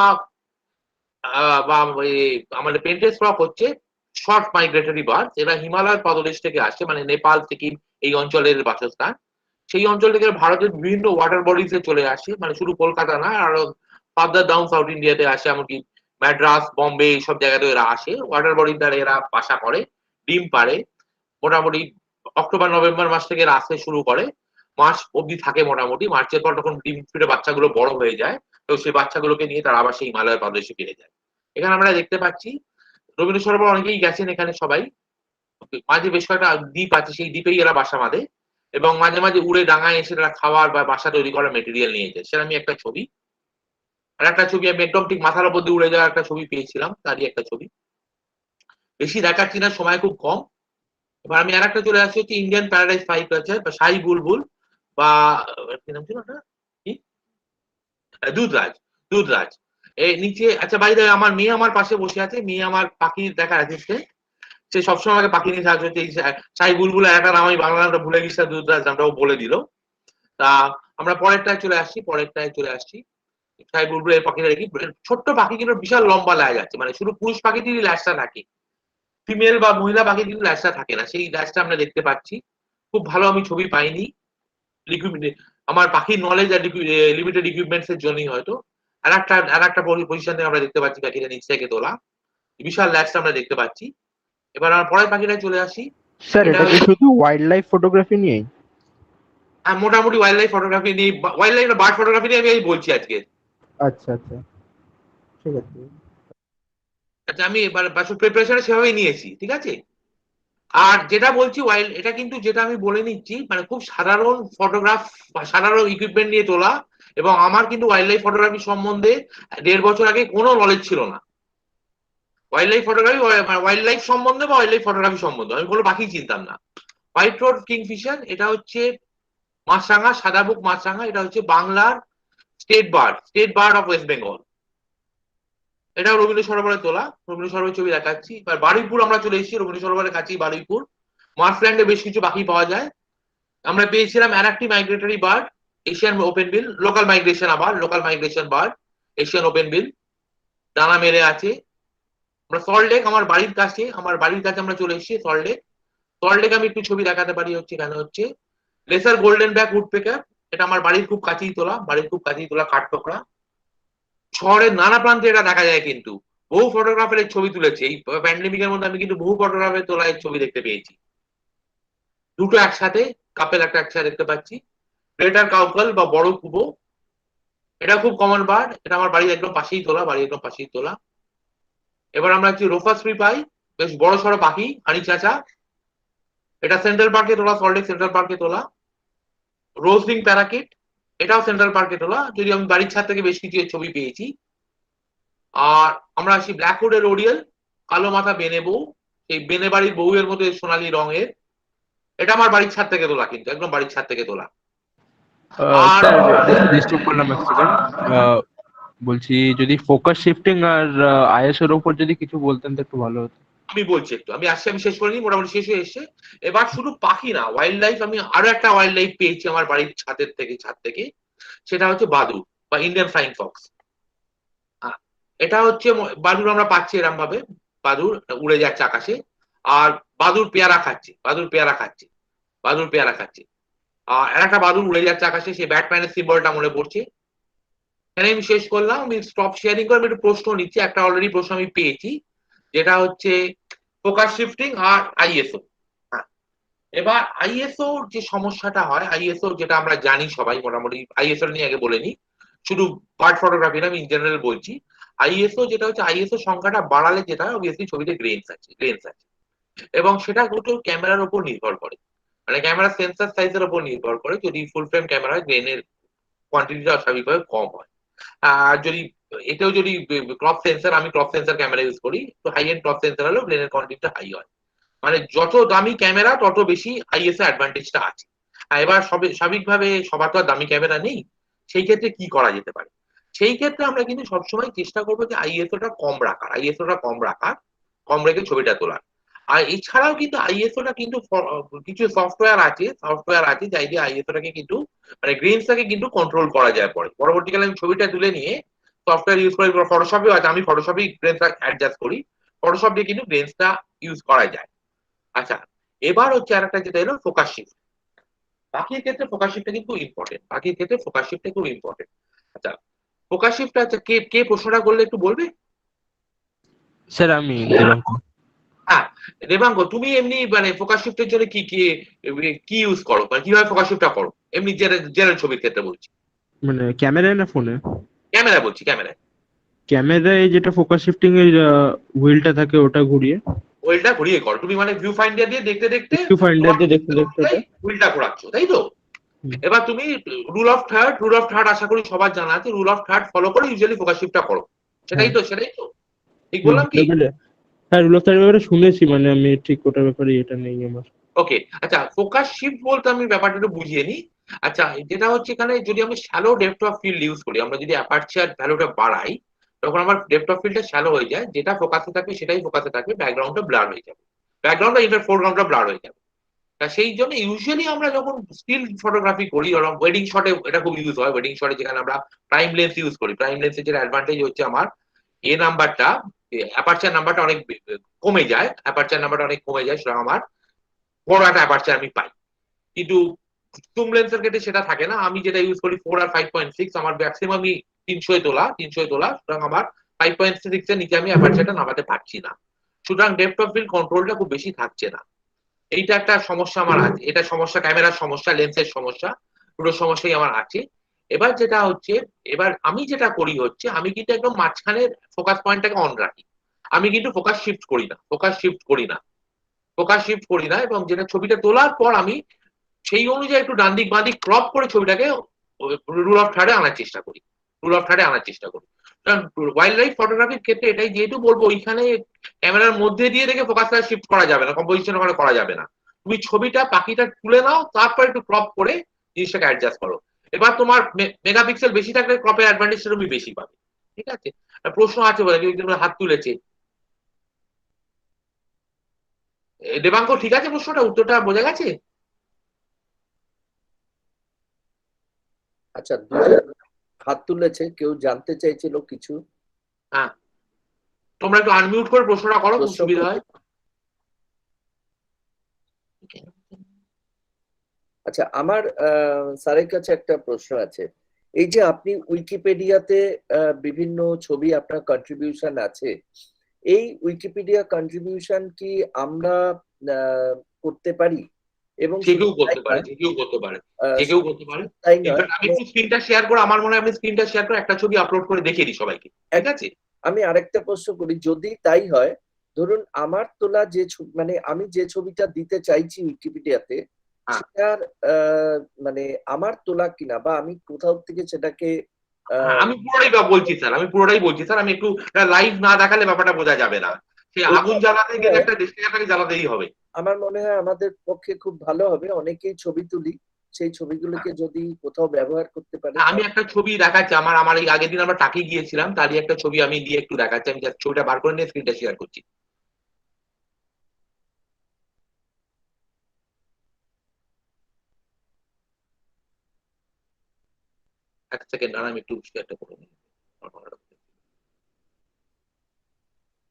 Speaker 5: আমাদের পেন্টেড ফ্রক হচ্ছে শর্ট মাইগ্রেটরি বার্ডস। এরা হিমালয়ের পাদদেশ থেকে আসে, মানে নেপাল, সিকিম এই অঞ্চলের বাসস্থান। সেই অঞ্চল থেকে ভারতের বিভিন্ন ওয়াটার বডিজ এ চলে আসে, মানে শুধু কলকাতা না, আরো ফার্দার ডাউন সাউথ ইন্ডিয়াতে আসে, এমনকি ম্যাড্রাস, বম্বে এইসব জায়গাতে এরা আসে, ওয়াটার বডির দ্বারা এরা বাসা করে, ডিম পাড়ে। মোটামুটি অক্টোবর নভেম্বর মাস থেকে এরা আসতে শুরু করে, মাস অবধি থাকে মোটামুটি। মার্চের পর তখন ডিম ফুটে বাচ্চাগুলো বড় হয়ে যায়, তো সেই বাচ্চাগুলোকে নিয়ে তারা আবার সেই হিমালয়ের পাদদেশে ফিরে যায়। এখানে আমরা দেখতে পাচ্ছি রবীন্দ্র সরোবর, অনেকেই গেছেন এখানে সবাই। মাঝে বেশ কয়েকটা দ্বীপ আছে, সেই দ্বীপেই এরা বাসা বাঁধে, এবং মাঝে মাঝে উড়ে ডাঙায় এসে তারা খাবার বা বাসা তৈরি করার মেটেরিয়াল নিয়ে যায়। সেটা আমি একটা ছবি, আর একটা ছবি আমি একদম ঠিক মাথার উপর দিয়ে উড়ে যাওয়ার একটা ছবি পেয়েছিলাম, তারই একটা ছবি। বেশি দেখাচ্ছি না, সময় খুব কম। এবার আমি আরেকটা চলে আসছি হচ্ছে ইন্ডিয়ান প্যারাডাইস ফ্লাইক্যাচার বা শাহী বুলবুল, বা কি নাম ছিল ওটা, কি, দুধরাজ। দুধরাজ এই নিচে, আচ্ছা বাইরে আমার মেয়ে আমার পাশে বসে আছে, মেয়ে আমার পাখি দেখার অ্যাসিস্ট্যান্ট। সে সবসময় আমাকে পাখি নিয়ে সাহায্য করছে। এই শাহী বুলবুল একটা নাম, আমি বাংলা নামটা ভুলে গেছি, দুধরাজ নামটাও বলে দিল। তা আমরা পরেরটায় চলে আসছি সাহেব উঠবে পাখিটা দেখি, ছোট্ট পাখি কিন্তু বিশাল লম্বা ল্যাজ আছে, মানে শুধু পুরুষ পাখিটিরই ল্যাজটা থাকে, ফিমেল বা মহিলা পাখির কিন্তু ল্যাজটা থাকে না, সেই ল্যাজটা আমরা দেখতে পাচ্ছি। খুব ভালো আমি ছবি পাইনি, আমার পাখির নলেজ আর লিমিটেড ইকুইপমেন্টস এর জন্যই হয়তো। আর একটা পজিশন থেকে আমরা দেখতে পাচ্ছি পাখিটা নিচ থেকে তোলা, বিশাল ল্যাজটা আমরা দেখতে পাচ্ছি। এবার আমরা পরের পাখিটায় চলে আসি।
Speaker 6: স্যার
Speaker 5: এটা
Speaker 6: এটা কি শুধু ওয়াইল্ড লাইফ ফটোগ্রাফি নিয়েই?
Speaker 5: মোটামুটি ওয়াইল্ড লাইফ ফটোগ্রাফি নিয়ে, ওয়াইল্ড লাইফ বার্ড ফটোগ্রাফি নিয়ে আমি এই বলছি আজকে।
Speaker 6: আচ্ছা আচ্ছা, ঠিক আছে।
Speaker 5: আচ্ছা, আমি এবার প্রিপারেশন সেভাবেই নিয়েছি, ঠিক আছে। আর যেটা বলছি ওয়াইল্ড, এটা কিন্তু যেটা আমি বলে নিচ্ছি মানে খুব সাধারণ ফটোগ্রাফ, সাধারণ ইকুইপমেন্ট নিয়ে তোলা, এবং আমার কিন্তু ওয়াইল্ড লাইফ ফটোগ্রাফি সম্বন্ধে 1.5 বছর আগে কোনো নলেজ ছিল না। Wild life photography, wild life সম্বন্ধে বা ওয়াইল্ড লাইফ ফটোগ্রাফি সম্বন্ধে আমি কোনো পাখি চিনতাম না। হোয়াইট রোড কিংফিশার, এটা হচ্ছে মাছরাঙা, সাদা বুক মাছরাঙা, এটা হচ্ছে বাংলার state bird of West Bengal. এটাও রবীন্দ্র সরোবরে তোলা, রবীন্দ্র সরোবরের ছবি দেখাচ্ছি। এবার বারুইপুর আমরা চলে এসেছি, রবীন্দ্র সরোবরের কাছেই বারুইপুর। মার্সল্যান্ডে বেশ কিছু পাখি পাওয়া যায়। আমরা পেয়েছিলাম আর একটি মাইগ্রেটরি বার্ড, এশিয়ান ওপেন বিল, local migration bird, Asian open বিল, ডানা মেরে আছে। আমরা সল্টলেক, আমার বাড়ির কাছে আমরা চলে এসেছি সল্টলেক আমি একটু ছবি দেখাতে পারি, হচ্ছে এখানে হচ্ছে লেসার গোল্ডেন ব্যাক উডপেকার, এটা আমার বাড়ির খুব কাছেই তোলা কাঠঠোকরা। শহরের নানা প্রান্তে এটা দেখা যায়, কিন্তু বহু ফটোগ্রাফারের ছবি তুলেছে এই প্যান্ডেমিকের মধ্যে, আমি কিন্তু বহু ফটোগ্রাফের তোলা এর ছবি দেখতে পেয়েছি। দুটো একসাথে, কাপেল একটা একসাথে দেখতে পাচ্ছি। গ্রেটার কাউকাল বা বড় কুবো, এটা খুব কমন বার্ড, এটা আমার বাড়ির একদম পাশেই তোলা। এবার আমরা হচ্ছে রোফাশ্রী পাই, বেশ বড় সড়ো পাখি, হানি চাচা, এটা সেন্ট্রাল পার্কে তোলা, সল্টলেক সেন্ট্রাল পার্কে তোলা। রোজলিং প্যারাকিট, এটাও সেন্ট্রাল পার্কে তোলা, যদি আমি বাড়ির ছাদ থেকে বেশ কিছু ছবি পেয়েছি। আর আমরা আসি ব্ল্যাকউডের ওরিয়েল, কালো মাথা বেনে বউ, সেই বেনে বাড়ির বউয়ের মধ্যে সোনালী রঙের, এটা আমার বাড়ির ছাদ থেকে তোলা, কিন্তু একদম বাড়ির ছাদ থেকে তোলা। আর
Speaker 6: স্যার ডিস্টার্ব করলাম এক সেকেন্ড, বলছি যদি ফোকাস শিফটিং আর আইএসওর উপর যদি কিছু বলতেন তো একটু ভালো হতো।
Speaker 5: আমি বলছি একটু, আমি শেষ করে নিই, মোটামুটি শেষ হয়ে এসছে। এবার শুধু পাখি না, ওয়াইল্ড লাইফ, আমি আরো একটা ওয়াইল্ড লাইফ পেয়েছি আমার বাড়ির ছাদ থেকে, সেটা হচ্ছে বাদুড় বা ইন্ডিয়ান ফ্লাইং ফক্স। এটা হচ্ছে বাদুড় আমরা পাচ্ছি এরম ভাবে, বাদুড় উড়ে যাচ্ছে আকাশে, আর বাদুড় পেয়ারা খাচ্ছে। আর একটা বাদুড় উড়ে যাচ্ছে আকাশে, সেই ব্যাটম্যানের সিম্বলটা মনে পড়ছে। এখানে আমি শেষ করলাম, আমি স্টপ শেয়ারিং করে আমি একটু প্রশ্ন নিচ্ছি। একটা অলরেডি প্রশ্ন আমি পেয়েছি, যেটা হচ্ছে ফোকাস শিফটিং আর আইএসও। এবার আইএসও যে সমস্যাটা হয়, আইএসও যেটা আমরা জানি সবাই মোটামুটি, আইএসও নিয়ে আগে বলে নি, শুধু বার্ড ফটোগ্রাফি না, আমি ইন জেনারেল বলছি। আইএসও যেটা হচ্ছে, আইএসও সংখ্যাটা বাড়ালে যেটা অবভিয়াসলি ছবিতে গ্রেনস আছে, এবং সেটা দুটো ক্যামেরার উপর নির্ভর করে, মানে ক্যামেরা সেন্সর সাইজের উপর নির্ভর করে। যদি ফুল ফ্রেম ক্যামেরা হয়, গ্রেনের কোয়ান্টিটিটা স্বাভাবিকভাবে কম হয়। আর যদি এটাও যদি ক্রপ সেন্সর, আমি ক্রপ সেন্সর ক্যামেরা ইউজ করি, তো হাই এন্ড ক্রপ সেন্সর হলেও গ্রেনের কোয়ান্টিটিটা হাই হয়। মানে যত দামি ক্যামেরা তত বেশি আইএসও অ্যাডভান্টেজটা আছে। আর এবার স্বাভাবিকভাবে সবার তো আর দামি ক্যামেরা নেই, সেই ক্ষেত্রে কি করা যেতে পারে? সেই ক্ষেত্রে আমরা কিন্তু সবসময় চেষ্টা করবো যে আইএসওটা কম রেখে ছবিটা তোলার। আর এছাড়াও কিন্তু আইএসওটা কিন্তু কিছু সফটওয়্যার আছে যাই দিয়ে আইএসওটাকে কিন্তু মানে গ্রেনসটাকে কিন্তু কন্ট্রোল করা যায়। পরবর্তীকালে আমি ছবিটা তুলে নিয়ে সফটওয়্যার ইউজ করে, ফটোশপেও আছে, আমি ফটোশপেই গ্রেনসটা অ্যাডজাস্ট করি, ফটোশপ দিয়ে কিন্তু গ্রেনসটা ইউজ করা যায়। আচ্ছা, এবার হচ্ছে আরেকটা যেটা এলো ফোকাস শিফট। পাখির ক্ষেত্রে ফোকাস শিফটটা কিন্তু ইম্পর্টেন্ট। আচ্ছা, ফোকাস শিফটটা আচ্ছা, কে প্রশ্নটা করলে একটু বলবে?
Speaker 6: স্যার আমি দেবাঙ্ক।
Speaker 5: হ্যাঁ, দেবাঙ্গ, তুমি এমনি মানে ফোকাস শিফটের জন্য কি ইউজ করো, মানে কিভাবে ফোকাস শিফটটা করো এমনি জেনারেল ছবির ক্ষেত্রে বলছি?
Speaker 6: মানে ক্যামেরায় না ফোনে?
Speaker 5: ক্যামেরায়
Speaker 6: যেটা ফোকাস শিফটিং এর হুইলটা থাকে ওটা ঘুরিয়ে
Speaker 5: ওয়েলটা ঘুরিয়ে করো তুমি, মানে ভিউ ফাইন্ডার দিয়ে দেখতে দেখতে হুইলটা ঘোরাচ্ছ, তাই তো? এবার তুমি রুল অফ থার্ড আশা করি সবার জানা আছে, রুল অফ থার্ড ফলো করে ইউজুয়ালি ফোকাস শিফটটা করো, সেটাই তো ঠিক বললাম কি?
Speaker 6: হ্যাঁ, রুল অফ থার্ড ব্যাপারে শুনেছি, মানে আমি ঠিক ওটার ব্যাপারে এটা নেই আমার।
Speaker 5: ওকে, আচ্ছা, ফোকাস শিফট বলতে আমি ব্যাপারটা একটু বুঝিয়ে নিই। আচ্ছা, যেটা হচ্ছে এখানে যদি আমি shallow depth of field use করি, আমরা যদি অ্যাপারচার ভ্যালুটা বাড়াই, তখন আমার ডেপথ অফ ফিল্ডটা শ্যালো হয়ে যায়, যেটা ফোকাসে থাকবে সেটাই ফোকাসে থাকবে, ব্যাকগ্রাউন্ডটা ব্লার হয়ে যাবে, ব্যাকগ্রাউন্ডটা ফোরগ্রাউন্ডটা ব্লার হয়ে যাবে। তা সেই জন্য ইউজুয়ালি আমরা যখন স্টিল ফটোগ্রাফি করি, ওয়েডিং শটে এটা খুব ইউজ হয়। ওয়েডিং শটে যেখানে আমরা প্রাইম লেন্স ইউজ করি, প্রাইম লেন্সের যেটা অ্যাডভান্টেজ হচ্ছে আমার এ নাম্বারটা, অ্যাপারচার নাম্বারটা অনেক কমে যায়, অ্যাপারচার নাম্বারটা অনেক কমে যায়, সুতরাং আমার বড় একটা অ্যাপারচার আমি পাই। কিন্তু জুম লেন্সের ক্ষেত্রে সেটা থাকে না। আমি যেটা ইউজ করি 4 আর 5.6, আমার ম্যাক্সিমামই 300 তোলা, সুতরাং আমার 5.6 এর নিচে আমি অ্যাপারচারটা নামাতে পারছি না, সুতরাং ডেপথ অফ ফিল্ড কন্ট্রোলটা খুব বেশি থাকছে না। এইটা একটা সমস্যা আমার আছে, এটা সমস্যা, ক্যামেরার সমস্যা, লেন্সের সমস্যা, দুটো সমস্যাই আমার আছে। এবার যেটা হচ্ছে, এবার আমি যেটা করি হচ্ছে আমি কিন্তু একদম মাঝখানে ফোকাস পয়েন্টটাকে অন রাখি, আমি কিন্তু ফোকাস শিফট করি না, এবং যেটা ছবিটা তোলার পর আমি সেই অনুযায়ী একটু ডান দিক বাঁ দিক ক্রপ করে ছবিটাকে রুল অফ থার্ডে আনার চেষ্টা করি, কারণ ওয়াইল্ড লাইফ ফটোগ্রাফির ক্ষেত্রে এটাই যেহেতু বলবো, ওইখানে ক্যামেরার মধ্যে দিয়ে দেখে ফোকাসটা শিফট করা যাবে না, কম্পোজিশন ওখানে করা যাবে না। তুমি ছবিটা পাখিটা তুলে নাও, তারপর একটু ক্রপ করে জিনিসটাকে অ্যাডজাস্ট করো। এবার তোমার মেগাপিক্সেল বেশি থাকলে ক্রপের অ্যাডভান্টেজটা তুমি বেশি পাবে। ঠিক আছে, প্রশ্ন আছে বলে কেউ হাত তুলেছে। দেবাঙ্গ ঠিক আছে, প্রশ্নটা উত্তরটা বোঝা গেছে?
Speaker 1: আচ্ছা, দুজন হাত তুলেছে, কেউ জানতে চাইছিল কিছু?
Speaker 5: হ্যাঁ, তোমরা একটু আনমিউট করে প্রশ্নটা করো, খুব
Speaker 1: প্রশ্ন
Speaker 5: সুবিধা হয়।
Speaker 1: আচ্ছা, আমার স্যারের কাছে একটা প্রশ্ন আছে। এই যে আপনি উইকিপিডিয়াতে বিভিন্ন ছবি আপনার কন্ট্রিবিউশন আছে, এই উইকিপিডিয়া কন্ট্রিবিউশন কি আমরা করতে পারি? এবং
Speaker 5: যে কেউ করতে পারে,
Speaker 1: তাই নয়,
Speaker 5: ইনফ্যাক্ট আমি একটু স্ক্রিনটা শেয়ার করে, আমার মনে হয় আমি স্ক্রিনটা শেয়ার করে একটা ছবি আপলোড করে দেখিয়ে দিই সবাইকে, ঠিক আছে?
Speaker 1: আমি আরেকটা প্রশ্ন করি, যদি তাই হয়, ধরুন আমার তোলা যে মানে আমি যে ছবিটা দিতে চাইছি উইকিপিডিয়াতে, সেটার মানে আমার তোলা কিনা, বা আমি কোথাও থেকে সেটাকে
Speaker 5: আমি পুরোটাই বলছি স্যার, আমি একটু লাইভ না দেখালে ব্যাপারটা বোঝা যাবে না। সে আগুন জ্বালাতে গেলে একটা দেশটাকে জ্বালাতেই হবে।
Speaker 1: আমার মনে হয় আমাদের পক্ষে খুব ভালো হবে, অনেকেই ছবি তুলি, সেই ছবিগুলোকে যদি কোথাও ব্যবহার করতে পারে।
Speaker 5: আমি একটা ছবি দেখাচ্ছি, আমার এই আগের দিন আমরা টাকি গিয়েছিলাম, তারই একটা ছবি আমি দিয়ে একটু দেখাচ্ছি। আমি ছবিটা বার করে নিয়ে স্ক্রিনটা শেয়ার করছি। এক সেকেন্ড, আমি একটু শেয়ারটা করে নিই।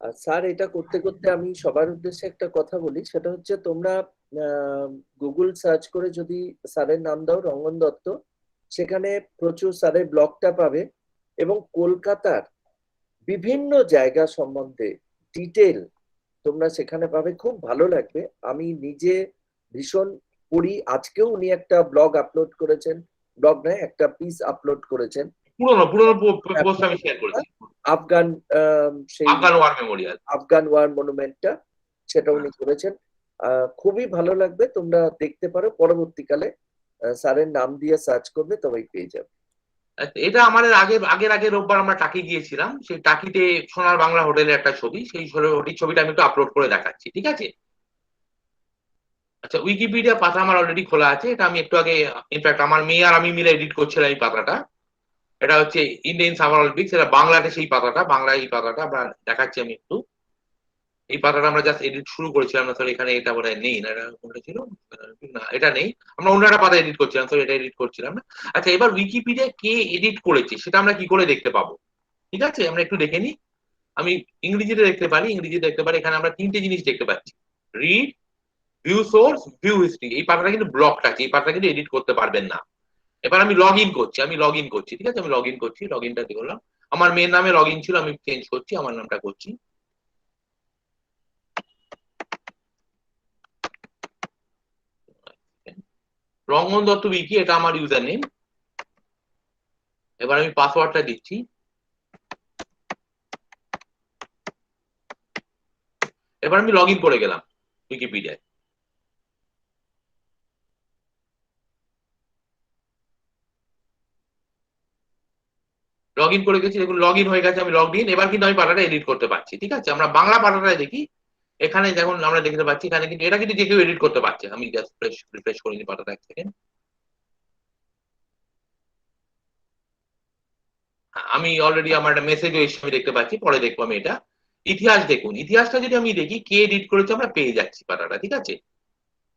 Speaker 1: আর স্যার, এটা করতে করতে আমি সবার উদ্দেশ্যে একটা কথা বলি, সেটা হচ্ছে তোমরা গুগল সার্চ করে যদি স্যারের নাম দাও রঙ্গন দত্ত, সেখানে প্রচুর স্যারের ব্লগটা পাবে, এবং কলকাতার বিভিন্ন জায়গা সম্বন্ধে ডিটেল তোমরা সেখানে পাবে, খুব ভালো লাগবে। আমি নিজে ভীষণ পড়ি, আজকেও উনি একটা ব্লগ আপলোড করেছেন, ব্লগ নয়, একটা পিস আপলোড করেছেন,
Speaker 5: পুরোনো পোস্ট আমি শেয়ার করেছি,
Speaker 1: আফগান সেই
Speaker 5: Afghan war memorial,
Speaker 1: Afghan war মনুমেন্টটা, সেটা উনি করেছেন। খুবই ভালো লাগবে, তোমরা দেখতে পারো। পরবর্তীকালে স্যারের নাম দিয়ে সার্চ করবে, তবেই পেয়ে যাবে।
Speaker 5: এটা আমাদের আগের রোববার আমরা টাকি গিয়েছিলাম, সেই টাকিতে সোনার বাংলা হোটেলের একটা ছবি, সেই ছবিটা আমি একটু আপলোড করে দেখাচ্ছি, ঠিক আছে? আচ্ছা, উইকিপিডিয়া পাতা আমার অলরেডি খোলা আছে, এটা আমি একটু আগে, ইনফ্যাক্ট আমার মেয়ে আর আমি মিলে এডিট করছিলাম এই পাতাটা। এটা হচ্ছে ইন্ডিয়ান সামার অলিম্পিক্স, এটা বাংলাতে সেই পাতাটা, বাংলায় এই পাতাটা আমরা দেখাচ্ছি। আমি একটু এই পাতাটা আমরা জাস্ট এডিট শুরু করেছিলাম না, সরি এখানে এটা বোধহয় নেই না, এটা কোনটা ছিল না, এটা নেই, আমরা অন্য একটা পাতা এডিট করছিলাম, সরি এটা এডিট করছিলাম না। আচ্ছা, এবার উইকিপিডিয়া কে এডিট করেছে সেটা আমরা কি করে দেখতে পাবো? ঠিক আছে, আমরা একটু দেখে নিই। আমি ইংরেজিতে দেখতে পারি, এখানে আমরা তিনটে জিনিস দেখতে পাচ্ছি: read, view source, view history. এই পাতাটা কিন্তু ব্লকড আছে, এই পাতাটা কিন্তু এডিট করতে পারবেন না। এবার আমি লগ ইন করছি, ঠিক আছে? আমি লগ ইনটা করলাম, আমার মেয়ের নামে লগ ইন ছিল, আমি চেঞ্জ করছি, আমার নামটা করছি। রঙ্গন দত্ত উইকি, এটা আমার ইউজার নেম। এবার আমি পাসওয়ার্ডটা দিচ্ছি। এবার আমি লগ ইন করে গেলাম উইকিপিডিয়ায়। লগ ইন করে গেছি, দেখুন লগ ইন হয়ে গেছে, আমি লগ ইন। এবার কিন্তু আমি পাতাটা এডিট করতে পারছি, ঠিক আছে? আমরা বাংলা পাতাটায় দেখি, এখানে যেমন আমরা দেখতে পাচ্ছি, এখানে কিন্তু এটা কিন্তু যে কেউ এডিট করতে পারছে। আমি জাস্ট রিফ্রেশ করে নিই পাতাটা, এক সেকেন্ড। আমি অলরেডি আমার একটা মেসেজও এসে আমি দেখতে পাচ্ছি, পরে দেখবো আমি এটা। ইতিহাস দেখুন, ইতিহাসটা যদি আমি দেখি কে এডিট করেছে, আমরা পেয়ে যাচ্ছি পাতাটা, ঠিক আছে?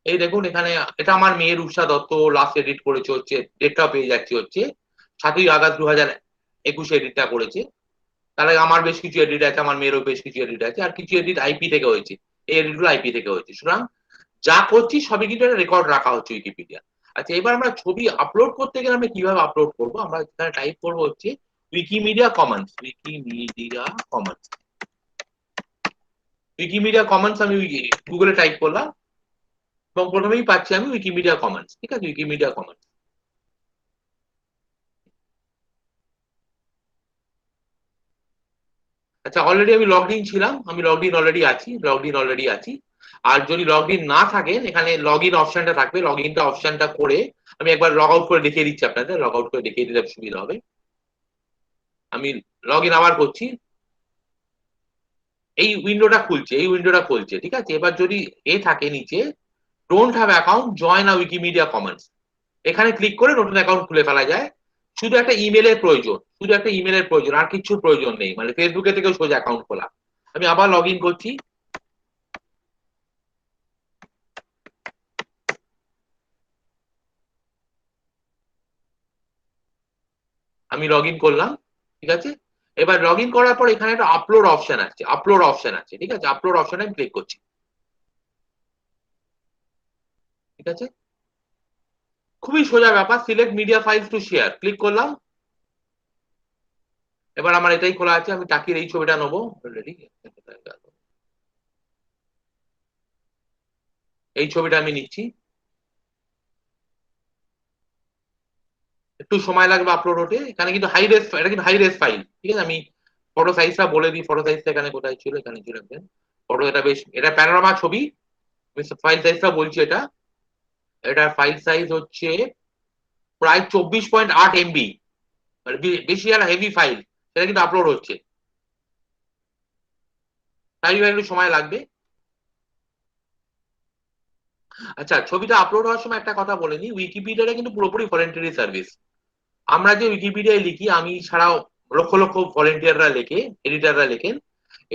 Speaker 5: এই দেখুন এখানে এটা আমার মেয়ের উষা দত্ত লাস্ট এডিট করেছে, হচ্ছে ডেটটা পেয়ে যাচ্ছে হচ্ছে 7ই আগস্ট 2021 এডিটটা করেছে। তাহলে আমার বেশ কিছু এডিট আছে, আমার মেয়েরও বেশ কিছু এডিট আছে, আর কিছু এডিট আইপি থেকে হয়েছে। এই এডিট গুলো আইপি থেকে হয়েছে। সুতরাং যা করছি সবই কিন্তু একটা রেকর্ড রাখা হচ্ছে উইকিপিডিয়া। আচ্ছা, এবার আমরা ছবি আপলোড করতে গেলে আমরা কিভাবে আপলোড করব? আমরা এখানে টাইপ করব হচ্ছে Wikimedia Commons. Wikimedia Commons, Wikimedia Commons আমি গুগলে টাইপ করলাম এবং প্রথমেই পাচ্ছি আমি উইকিমিডিয়া কমন্স। ঠিক আছে, উইকিমিডিয়া কমন্স। আচ্ছা, অলরেডি আমি লগড ইন ছিলাম, আমি লগড ইন অলরেডি আছি। আর যদি লগড ইন না থাকেন, এখানে লগ ইন অপশনটা থাকবে, লগ ইনটা অপশনটা করে আমি একবার লগ আউট করে দেখিয়ে দিচ্ছি আপনাদের, লগ আউট করে দেখিয়ে দিলে সুবিধা হবে। আমি লগ ইন আবার করছি, এই উইন্ডোটা খুলছে, ঠিক আছে। এবার যদি থাকে নিচে don't have account, join a Wikimedia Commons, এখানে ক্লিক করে নতুন অ্যাকাউন্ট খুলে ফেলা যায়। শুধু একটা ইমেলের প্রয়োজন, আর কিছুর প্রয়োজন নেই, মানে ফেসবুকে থেকেও সোজা অ্যাকাউন্ট খোলা। আমি আবার লগ ইন করছি, আমি লগ ইন করলাম, ঠিক আছে। এবার লগ ইন করার পর এখানে একটা আপলোড অপশন আছে, ঠিক আছে। আপলোড অপশনে আমি ক্লিক করছি, ঠিক আছে। খুবই সোজা ব্যাপার, select media files to share, click করলাম। এবার আমার এটাই খোলা আছে, আমি টাকির এই ছবিটা নেবো, অলরেডি এই ছবিটা আমি নিচ্ছি, একটু সময় লাগবে আপলোড হতে। এখানে কিন্তু এটা কিন্তু হাই রেস ফাইল, ঠিক আছে। আমি ফটো সাইজটা বলে দিই, ফটো সাইজটা এখানে কোথায় ছিল, এখানে ছিল ফটো। এটা প্যানোরামা ছবি, ফাইল সাইজটা বলছি, এটা ফাইল সাইজ হচ্ছে প্রায় 24.8 MB, মানে বেশি আর হেভি ফাইল, সেটা কিন্তু আপলোড হচ্ছে, তাই একটু সময় লাগবে। আচ্ছা, ছবিটা আপলোড হওয়ার সময় একটা কথা বলে নিই, উইকিপিডিয়াটা কিন্তু পুরোপুরি ভলেন্টারি সার্ভিস। আমরা যে উইকিপিডিয়ায় লিখি, আমি ছাড়াও লক্ষ লক্ষ ভলেন্টিয়াররা লেখে, এডিটাররা লেখেন।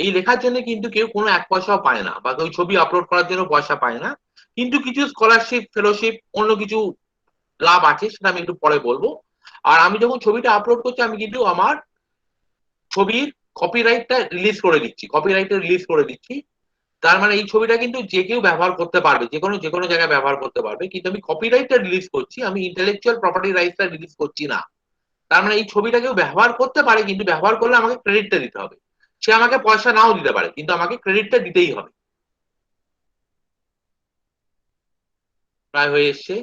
Speaker 5: এই লেখার জন্য কিন্তু কেউ কোনো 1 পয়সাও পায় না, বা ওই ছবি আপলোড করার জন্য পয়সা পায় না। কিন্তু কিছু স্কলারশিপ, ফেলোশিপ, অন্য কিছু লাভ আছে, সেটা আমি একটু পরে বলবো। আর আমি যখন ছবিটা আপলোড করছি, আমি কিন্তু আমার ছবির কপিরাইটটা রিলিজ করে দিচ্ছি। তার মানে এই ছবিটা কিন্তু যে কেউ ব্যবহার করতে পারবে, যে কোনো জায়গায় ব্যবহার করতে পারবে। কিন্তু আমি কপিরাইটটা রিলিজ করছি, আমি ইন্টেলেকচুয়াল প্রপার্টি রাইটসটা রিলিজ করছি না। তার মানে এই ছবিটা কেউ ব্যবহার করতে পারে, কিন্তু ব্যবহার করলে আমাকে ক্রেডিটটা দিতে হবে। সে আমাকে পয়সা নাও দিতে পারে, কিন্তু আমাকে ক্রেডিটটা দিতেই হবে। প্রায় হয়ে এসছে।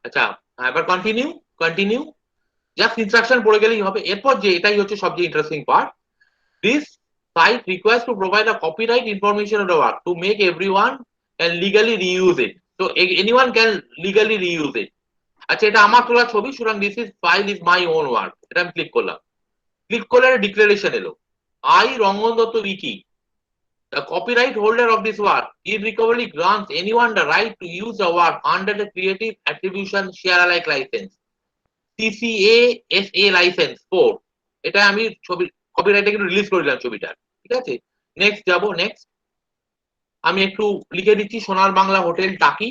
Speaker 5: আচ্ছা, এবার কন্টিনিউ, জাস্ট ইনস্ট্রাকশন পড়ে গেলেই হবে। এরপর যে এটাই হচ্ছে সবচেয়ে interesting part, this site requires to provide a copyright information of the work to make everyone can legally reuse it, so anyone can legally reuse it. আচ্ছা, এটা আমার তোলা ছবি, সুতরাং this is file is my own work, এটা আমি click করলাম। Click করলে একটা ডিক্লারেশন এলো, I Rangan Dutta wiki, the copyright holder of this work irrecoverably grants anyone the right to use the work under the Creative Attribution Share Alike license, CCA SA license 4। এটা আমি ছবি কপিরাইটে কিন্তু রিলিজ করে দিলাম ছবিটা, ঠিক আছে। নেক্সট যাব, নেক্সট আমি একটু লিখে দিচ্ছি সোনার বাংলা হোটেল টাকি।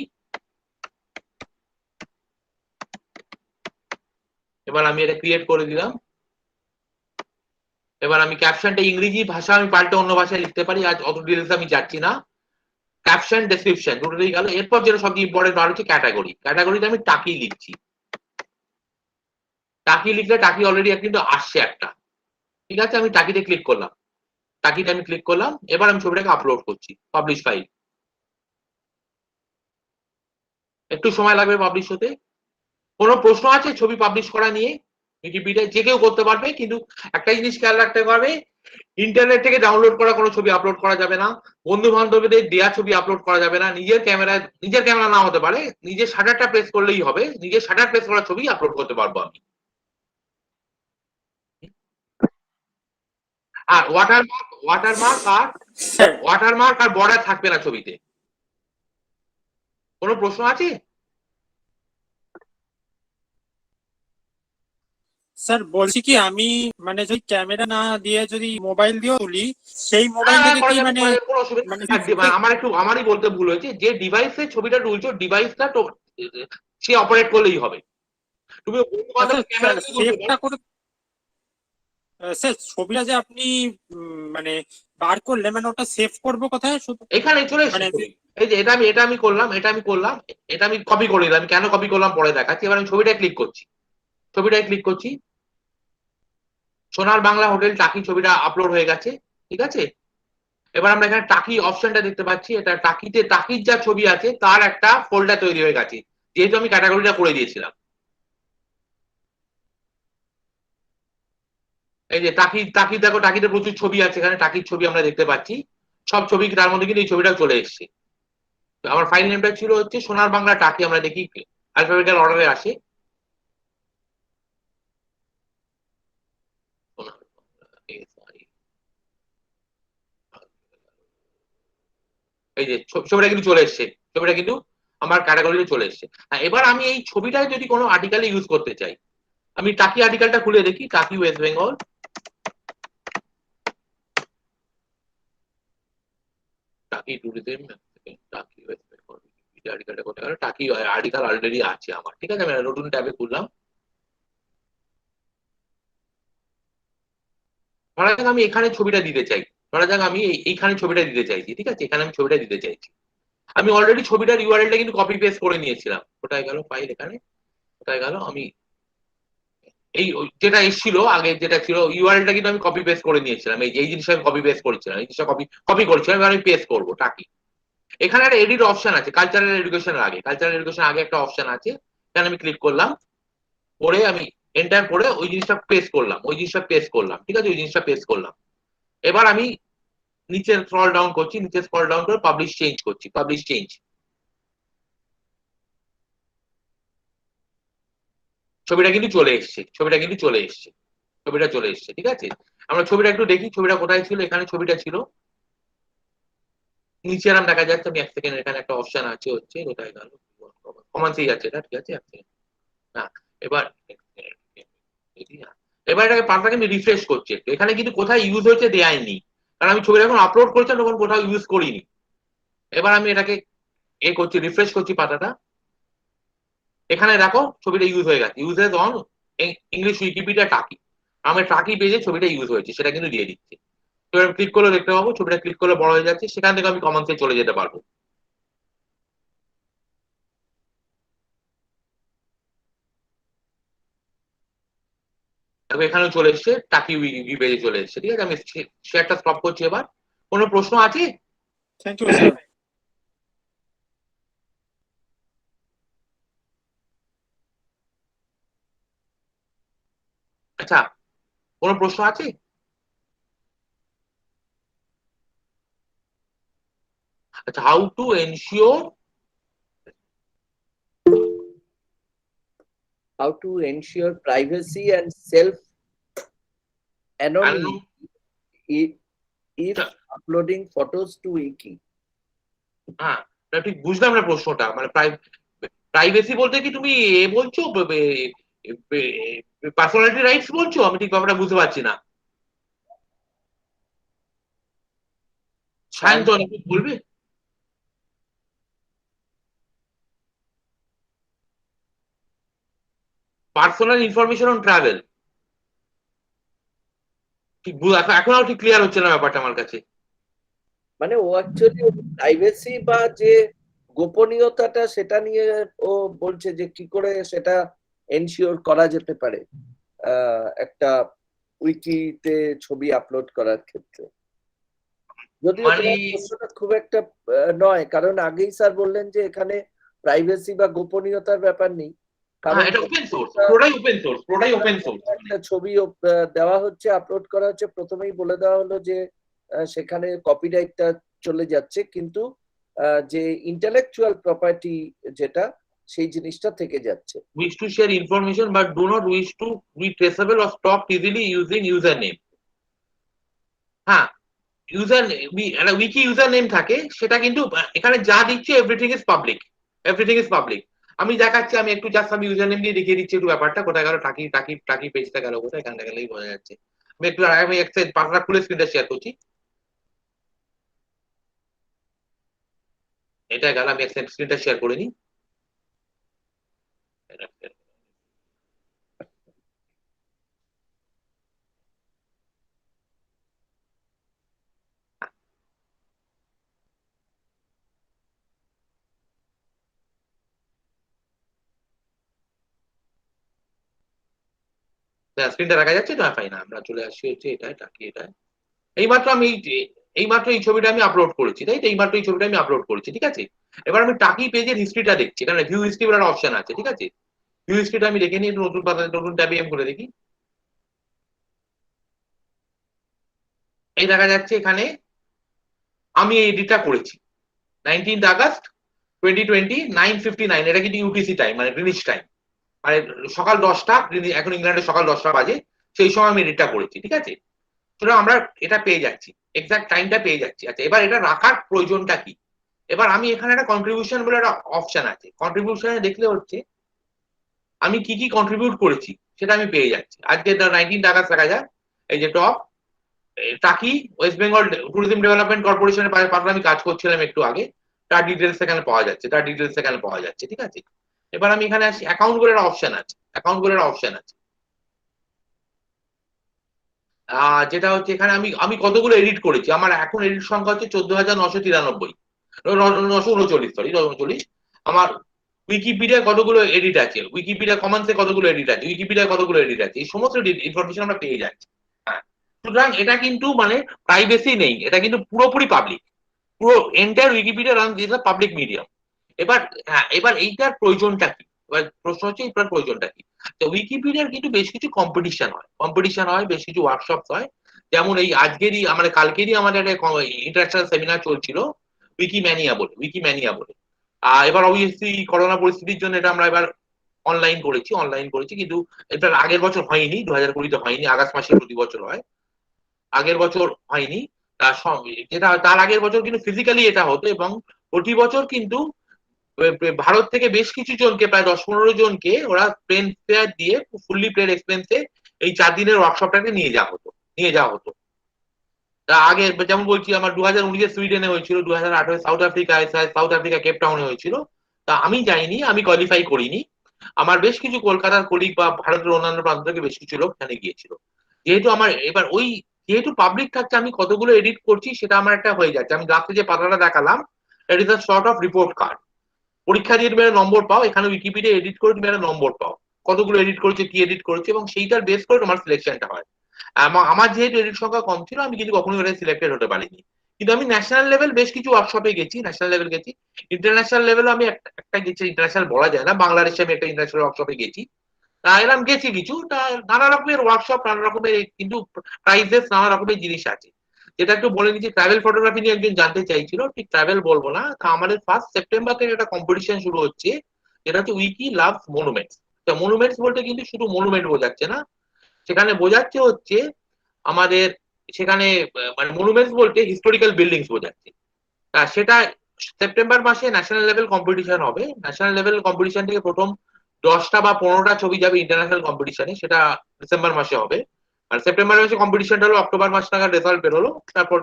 Speaker 5: এবার আমি এটা ক্রিয়েট করে দিলাম। এবার আমি ক্যাপশনটা ইংরেজি ভাষা আমি পাল্টে অন্য ভাষায় লিখতে পারি, আজ অত ডিটেলস আমি যাচ্ছি না। ক্যাপশন, ডেসক্রিপশন দুটোই গেল। এরপর যেটা সবচেয়ে ইম্পর্টেন্ট আর হচ্ছে ক্যাটাগরিতে আমি টাকি লিখছি। টাকি লিখলে টাকি অলরেডি কিন্তু আসছে একটা, ঠিক আছে। আমি টাকিতে ক্লিক করলাম, এবার আমি ছবিটাকে আপলোড করছি, পাবলিশ ফাইল। একটু সময় লাগবে পাবলিশ হতে। কোনো প্রশ্ন আছে ছবি পাবলিশ করা নিয়ে? উইকিপিডিয়া যে কেউ করতে পারবে, কিন্তু একটা জিনিস খেয়াল রাখতে হবে, ইন্টারনেট থেকে ডাউনলোড করা কোনো ছবি আপলোড করা যাবে না, বন্ধু বান্ধবদের দেওয়া ছবি আপলোড করা যাবে না, নিজের ক্যামেরা না হতে পারে, নিজের শাটারটা প্রেস করলেই হবে, নিজের শাটার প্রেস করা ছবি আপলোড করতে পারবো আমি। আর ওয়াটারমার্ক আর বর্ডার থাকবে না ছবিতে। কোনো প্রশ্ন আছে?
Speaker 7: স্যার বলছি কি আমি মানে যদি ক্যামেরা না দিয়ে যদি মোবাইল দিয়েও তুলি সেই মোবাইল থেকে কি মানে
Speaker 5: কোনো অসুবিধা
Speaker 7: মানে
Speaker 5: আমারই বলতে ভুল হয়েছে, যে ডিভাইসে ছবিটা তুলছো ডিভাইসটা তো সে অপারেট করলেই হবে। তুমি
Speaker 7: সেভটা করে স্যার ছবিটা যে আপনি মানে বার করলে মানে ওটা সেভ করবো কোথায়? শুধু
Speaker 5: এখানে চলে
Speaker 7: মানে
Speaker 5: এসেছে। এই যে এটা আমি করলাম, এটা আমি কপি করে দিলাম। কেন কপি করলাম পরে দেখাচ্ছি। এবার আমি ছবিটায় ক্লিক করছি, সোনার বাংলা হোটেল টাকি ছবিটা আপলোড হয়ে গেছে, ঠিক আছে। এবার আমরা এখানে টাকি অপশনটা দেখতে পাচ্ছি, এটা টাকির যা ছবি আছে তার একটা ফোল্ডার তৈরি হয়ে গেছে, যেহেতু আমি ক্যাটাগরিটা করে দিয়েছিলাম। এই যে টাকি দেখো, টাকিতে প্রচুর ছবি আছে, এখানে টাকির ছবি আমরা দেখতে পাচ্ছি, সব ছবি তার মধ্যে কিন্তু এই ছবিটা চলে এসছে। আমার ফাইল নেমটা ছিল হচ্ছে সোনার বাংলা টাকি, আমরা দেখি অ্যালফাবেটিক্যাল অর্ডারে আসে। এই যে ছবিটা কিন্তু চলে এসছে, ছবিটা কিন্তু আমার ক্যাটাগরিতে চলে এসছে। এবার আমি এই ছবিটা যদি কোনো আর্টিকেলে ইউজ করতে চাই, আমি টাকি আর্টিকেলটা খুলে দেখি, টাকি ওয়েস্ট বেঙ্গল। টাকি ট্যুরিজম, টাকি ওয়েস্ট বেঙ্গল আর্টিকেলটা করতে গেলে টাকি আর্টিকেল অলরেডি আছে আমার, ঠিক আছে। আমি নতুন ট্যাবে খুললাম। ধরা যাক আমি এখানে ছবিটা দিতে চাই, এইখানে ছবিটা দিতে চাইছি, ঠিক আছে। এখানে আমি ছবিটা দিতে চাইছি। আমি অলরেডি ছবিটার ইউআরএলটা কিন্তু কপি পেস্ট করে নিয়েছিলাম। কোথায় গেল ফাইল? এখানে কোথায় গেল? আমি এই যেটা এসেছিল আগে, যেটা ছিল ইউআরএলটা কিন্তু আমি কপি পেস্ট করে নিয়েছিলাম। এই জিনিসটা আমি কপি পেস্ট করেছিলাম, এই জিনিসটা কপি করেছিলাম। এবার আমি পেস্ট করবো টাকি। এখানে একটা এডিট অপশন আছে, কালচারাল এডুকেশন আগে একটা অপশন আছে, এখানে আমি ক্লিক করলাম, করে আমি এন্টার করে ওই জিনিসটা পেস্ট করলাম, ঠিক আছে। ওই জিনিসটা পেস্ট করলাম। এবার আমি নিচে স্ক্রল ডাউন করে পাবলিশ চেঞ্জ করছি, ছবিটা কিন্তু চলে এসছে, ঠিক আছে। আমরা ছবিটা একটু দেখি, ছবিটা কোথায় ছিল। এখানে ছবিটা ছিল, নিচে নাম দেখা যাচ্ছে। আমি 1 সেকেন্ড, এখানে একটা অপশন আছে হচ্ছে, কোথায় গেল? কমান্সেই আছে এটা, ঠিক আছে। 1 সেকেন্ড। না, এবার এটাকে পার্টটা কিন্তু রিফ্রেশ করছে একটু। এখানে কিন্তু কোথায় ইউজ হয়েছে দেয়নি, কারণ আমি ছবিটা যখন আপলোড করেছিলাম তখন কোথাও ইউজ করিনি। এবার আমি এটাকে রিফ্রেশ করছি পাতাটা। এখানে দেখো ছবিটা ইউজ হয়ে গেছে, ইউজেস অন ইংলিশ উইকিপিডিয়া টাকি। আমার টাকি পেজে ছবিটা ইউজ হয়েছে, সেটা কিন্তু দিয়ে দিচ্ছে। তো আমি ক্লিক করলে দেখতে পাবো, ছবিটা ক্লিক করলে বড় হয়ে যাচ্ছে, সেখান থেকে আমি কমান্সে চলে যেতে পারবো। এখানেও চলে এসছে, টাকি উইকি পেজে চলে এসছে, ঠিক আছে। আমি শেয়ারটা স্টপ করছি। এবার কোনো প্রশ্ন আছে?
Speaker 7: Thank you sir.
Speaker 5: আচ্ছা, কোনো প্রশ্ন আছে? আচ্ছা,
Speaker 1: how to ensure privacy and self anonymity if uploading photos to wiki?
Speaker 5: হ্যাঁ, ঠিক বুঝলাম না প্রশ্নটা। মানে প্রাইভেসি বলতে কি তুমি বলছো, পার্সোনালিটি রাইটস বলছো? আমি ঠিক ব্যাপারটা বুঝতে পারছি না। সায়ন্তন একটু বলবে? পার্সোনাল ইনফরমেশন অন ট্রাভেল, ঠিক এখনো ঠিক ক্লিয়ার হচ্ছে না ব্যাপারটা আমার কাছে।
Speaker 1: মানে ও অ্যাকচুয়ালি প্রাইভেসি বা যে গোপনীয়তাটা সেটা নিয়ে ও বলছে যে কি করে সেটা এনশিওর করা যেতে পারে একটা উইকিতে ছবি আপলোড করার ক্ষেত্রে। যদিও তোমার প্রশ্নটা খুব একটা নয়, কারণ আগেই স্যার বললেন যে এখানে প্রাইভেসি বা গোপনীয়তার ব্যাপার নেই, কারণ
Speaker 5: এটা ওপেন সোর্স, পুরোটাই ওপেন সোর্স।
Speaker 1: একটা ছবি দেওয়া হচ্ছে, আপলোড করা হচ্ছে, প্রথমেই বলে দেওয়া হলো যে সেখানে কপিরাইটটা চলে যাচ্ছে, কিন্তু যে ইন্টেলেকচুয়াল প্রপার্টি যেটা, সেই জিনিসটা থেকে যাচ্ছে।
Speaker 5: Wish to share information but do not wish to be traceable or stalked easily using username. হ্যাঁ, ইউজার একটা উইকি ইউজার নেম থাকে, সেটা কিন্তু এখানে যা দিচ্ছে everything is public, everything is public. আমি দেখাচ্ছি, আমি একটু জাস্ট আমি ইউজার নেম দিয়ে দেখিয়ে দিচ্ছি একটু ব্যাপারটা কোথায় গেল, টাকি টাকি টাকি পেজটা গেল কোথায়, এখানটা গেলেই বোঝা যাচ্ছে। আমি একটু আমি পাঁচটা খুলে স্ক্রিনটা শেয়ার করছি। এটা গেল, আমি স্ক্রিনটা শেয়ার করে নিই। স্ক্রিনটা দেখা যাচ্ছে তো? ফাইন, আমরা চলে আসছি হচ্ছে এটা টাকি এটা। এইমাত্র আমি এইমাত্র এই ছবিটা আমি আপলোড করেছি, তাই তো? এইমাত্র এই ছবিটা আমি আপলোড করেছি, ঠিক আছে? এবার আমি টাকি পেজের হিস্ট্রিটা দেখছি, এখানে ভিউ হিস্ট্রি বলে একটা অপশন আছে, ঠিক আছে? ভিউ হিস্ট্রিটা আমি দেখে নিই, একটু নতুন পাতা নতুন ট্যাবে আমি করে দেখি। এই দেখা যাচ্ছে এখানে আমি এই এডিটটা করেছি 19th আগস্ট 2020 9:59, এটা কিন্তু ইউটিসি টাইম, মানে গ্রিনিচ টাইম, মানে সকাল 10টা, এখন ইংল্যান্ডের সকাল 10টা বাজে, সেই সময় আমি এডিটটা করেছি, ঠিক আছে? সুতরাং আমরা এটা পেয়ে যাচ্ছি, এক্সাক্ট টাইমটা পেয়ে যাচ্ছি। আচ্ছা, এবার এটা রাখার প্রয়োজনটা কি? এবার আমি এখানে একটা কন্ট্রিবিউশন বলে একটা অপশন আছে, কন্ট্রিবিউশনে দেখলে হচ্ছে আমি কি কি কন্ট্রিবিউট করেছি সেটা আমি পেয়ে যাচ্ছি। আজকে 19th আগস্ট দেখা যায়, এই যে টপ টাকি ওয়েস্ট বেঙ্গল ট্যুরিজম ডেভেলপমেন্ট কর্পোরেশনের পাশে আমি কাজ করছিলাম একটু আগে, তার ডিটেলস এখানে পাওয়া যাচ্ছে, তার ডিটেলস এখানে পাওয়া যাচ্ছে, ঠিক আছে? এবার আমি এখানে আসি, অ্যাকাউন্ট বলে একটা অপশন আছে, অ্যাকাউন্ট বলে একটা অপশন আছে, যেটা হচ্ছে এখানে আমি আমি কতগুলো এডিট করেছি। আমার এখন এডিট সংখ্যা হচ্ছে 14,993, 939, সরি 39। আমার উইকিপিডিয়া কতগুলো এডিট আছে, উইকিপিডিয়া কমন্সে কতগুলো এডিট আছে, উইকিপিডিয়া কতগুলো এডিট আছে, এই সমস্ত ইনফরমেশন আমরা পেয়ে যাচ্ছি। হ্যাঁ, সুতরাং এটা কিন্তু মানে প্রাইভেসি নেই, এটা কিন্তু পুরোপুরি পাবলিক, পুরো entire Wikipedia run this public medium. এবার হ্যাঁ, এবার এইটার প্রয়োজনটা কি? এবার প্রশ্ন হচ্ছে এইটার প্রয়োজনটা কি? তো উইকিপিডিয়ার কিন্তু বেশ কিছু কম্পিটিশন হয়, বেশ কিছু ওয়ার্কশপ হয়। যেমন এই আজকেরই আমাদের কালকেরই আমাদের একটা ইন্টারন্যাশনাল সেমিনার চলছিল উইকিম্যানিয়া বলে। এবার অবভিয়াসলি করোনা পরিস্থিতির জন্য এটা আমরা এবার অনলাইন করেছি, কিন্তু এটা আগের বছর হয়নি, 2020-তে হয়নি, আগস্ট মাসে প্রতি বছর হয়, আগের বছর হয়নি। যেটা তার আগের বছর কিন্তু ফিজিক্যালি এটা হতো, এবং প্রতি বছর কিন্তু ভারত থেকে বেশ কিছু জনকে, প্রায় 10-15 জনকে ওরা প্লেন ফেয়ার দিয়ে ফুললি প্লেন এক্সপেন্সে এই 4 দিনের ওয়ার্কশপটাকে নিয়ে যাওয়া হতো। তা আগে যেমন বলছি, আমার 2019-এ সুইডেনে হয়েছিল, 2018-এ সাউথ আফ্রিকা কেপ টাউনে হয়েছিল। তা আমি যাইনি, আমি কোয়ালিফাই করিনি। আমার বেশ কিছু কলকাতার কলিগ বা ভারতের অন্যান্য প্রান্ত থেকে বেশ কিছু লোক এখানে গিয়েছিল। যেহেতু আমার এবার যেহেতু পাবলিক থাকছে, আমি কতগুলো এডিট করছি সেটা আমার একটা হয়ে যাচ্ছে। আমি লাস্টে যে পাতাটা দেখালাম, that is a sort of report card. পরীক্ষা দিয়ে তুমি একটা নম্বর পাও, এখানে উইকিপিডিয়া এডিট করে তুমি একটা নম্বর পাও, কতগুলো এডিট করেছে, কি এডিট করেছে, এবং সেইটার বেস করে তোমার সিলেকশনটা হয়। আমার যেহেতু এডিট সংখ্যা কম ছিল, আমি কিন্তু কখনোই এটা সিলেক্টেড হতে পারিনি। কিন্তু আমি ন্যাশনাল লেভেল বেশ কিছু ওয়ার্কশপে গেছি, ন্যাশনাল লেভেল গেছি, ইন্টারন্যাশনাল লেভেলও আমি একটা গেছি, ইন্টারন্যাশনাল বলা যায় না, বাংলাদেশে আমি একটা ইন্টারন্যাশনাল ওয়ার্কশপে গেছি। এরকম গেছি কিছু, নানা রকমের ওয়ার্কশপ, নানা রকমের কিন্তু প্রাইজেস, নানা রকমের জিনিস আছে। যেটা একটু বলে নিচ্ছি, ট্রাভেল ফটোগ্রাফি নিয়ে একজন জানতে চাইছিল, ঠিক ট্রাভেল বলবো না, আমাদের 1 সেপ্টেম্বর থেকে একটা কম্পিটিশন শুরু হচ্ছে, যেটা হচ্ছে উইকি লাভ মনুমেন্টস। তো মনুমেন্টস বলতে কিন্তু শুধু মনুমেন্ট বোঝাচ্ছে না, সেখানে বোঝাচ্ছে হচ্ছে আমাদের সেখানে মানে মনুমেন্টস বলতে হিস্টোরিক্যাল বিল্ডিংস বোঝাচ্ছে। সেটা সেপ্টেম্বর মাসে ন্যাশনাল লেভেল কম্পিটিশন হবে। ন্যাশনাল লেভেল কম্পিটিশন থেকে প্রথম 10টা বা 15টা ছবি যাবে ইন্টারন্যাশনাল কম্পিটিশনে, সেটা ডিসেম্বর মাসে হবে। আর সেপ্টেম্বর মাসে কম্পিটিশনটা হলো, অক্টোবর মাস নাগাদ রেজাল্ট বেরোলো। তারপর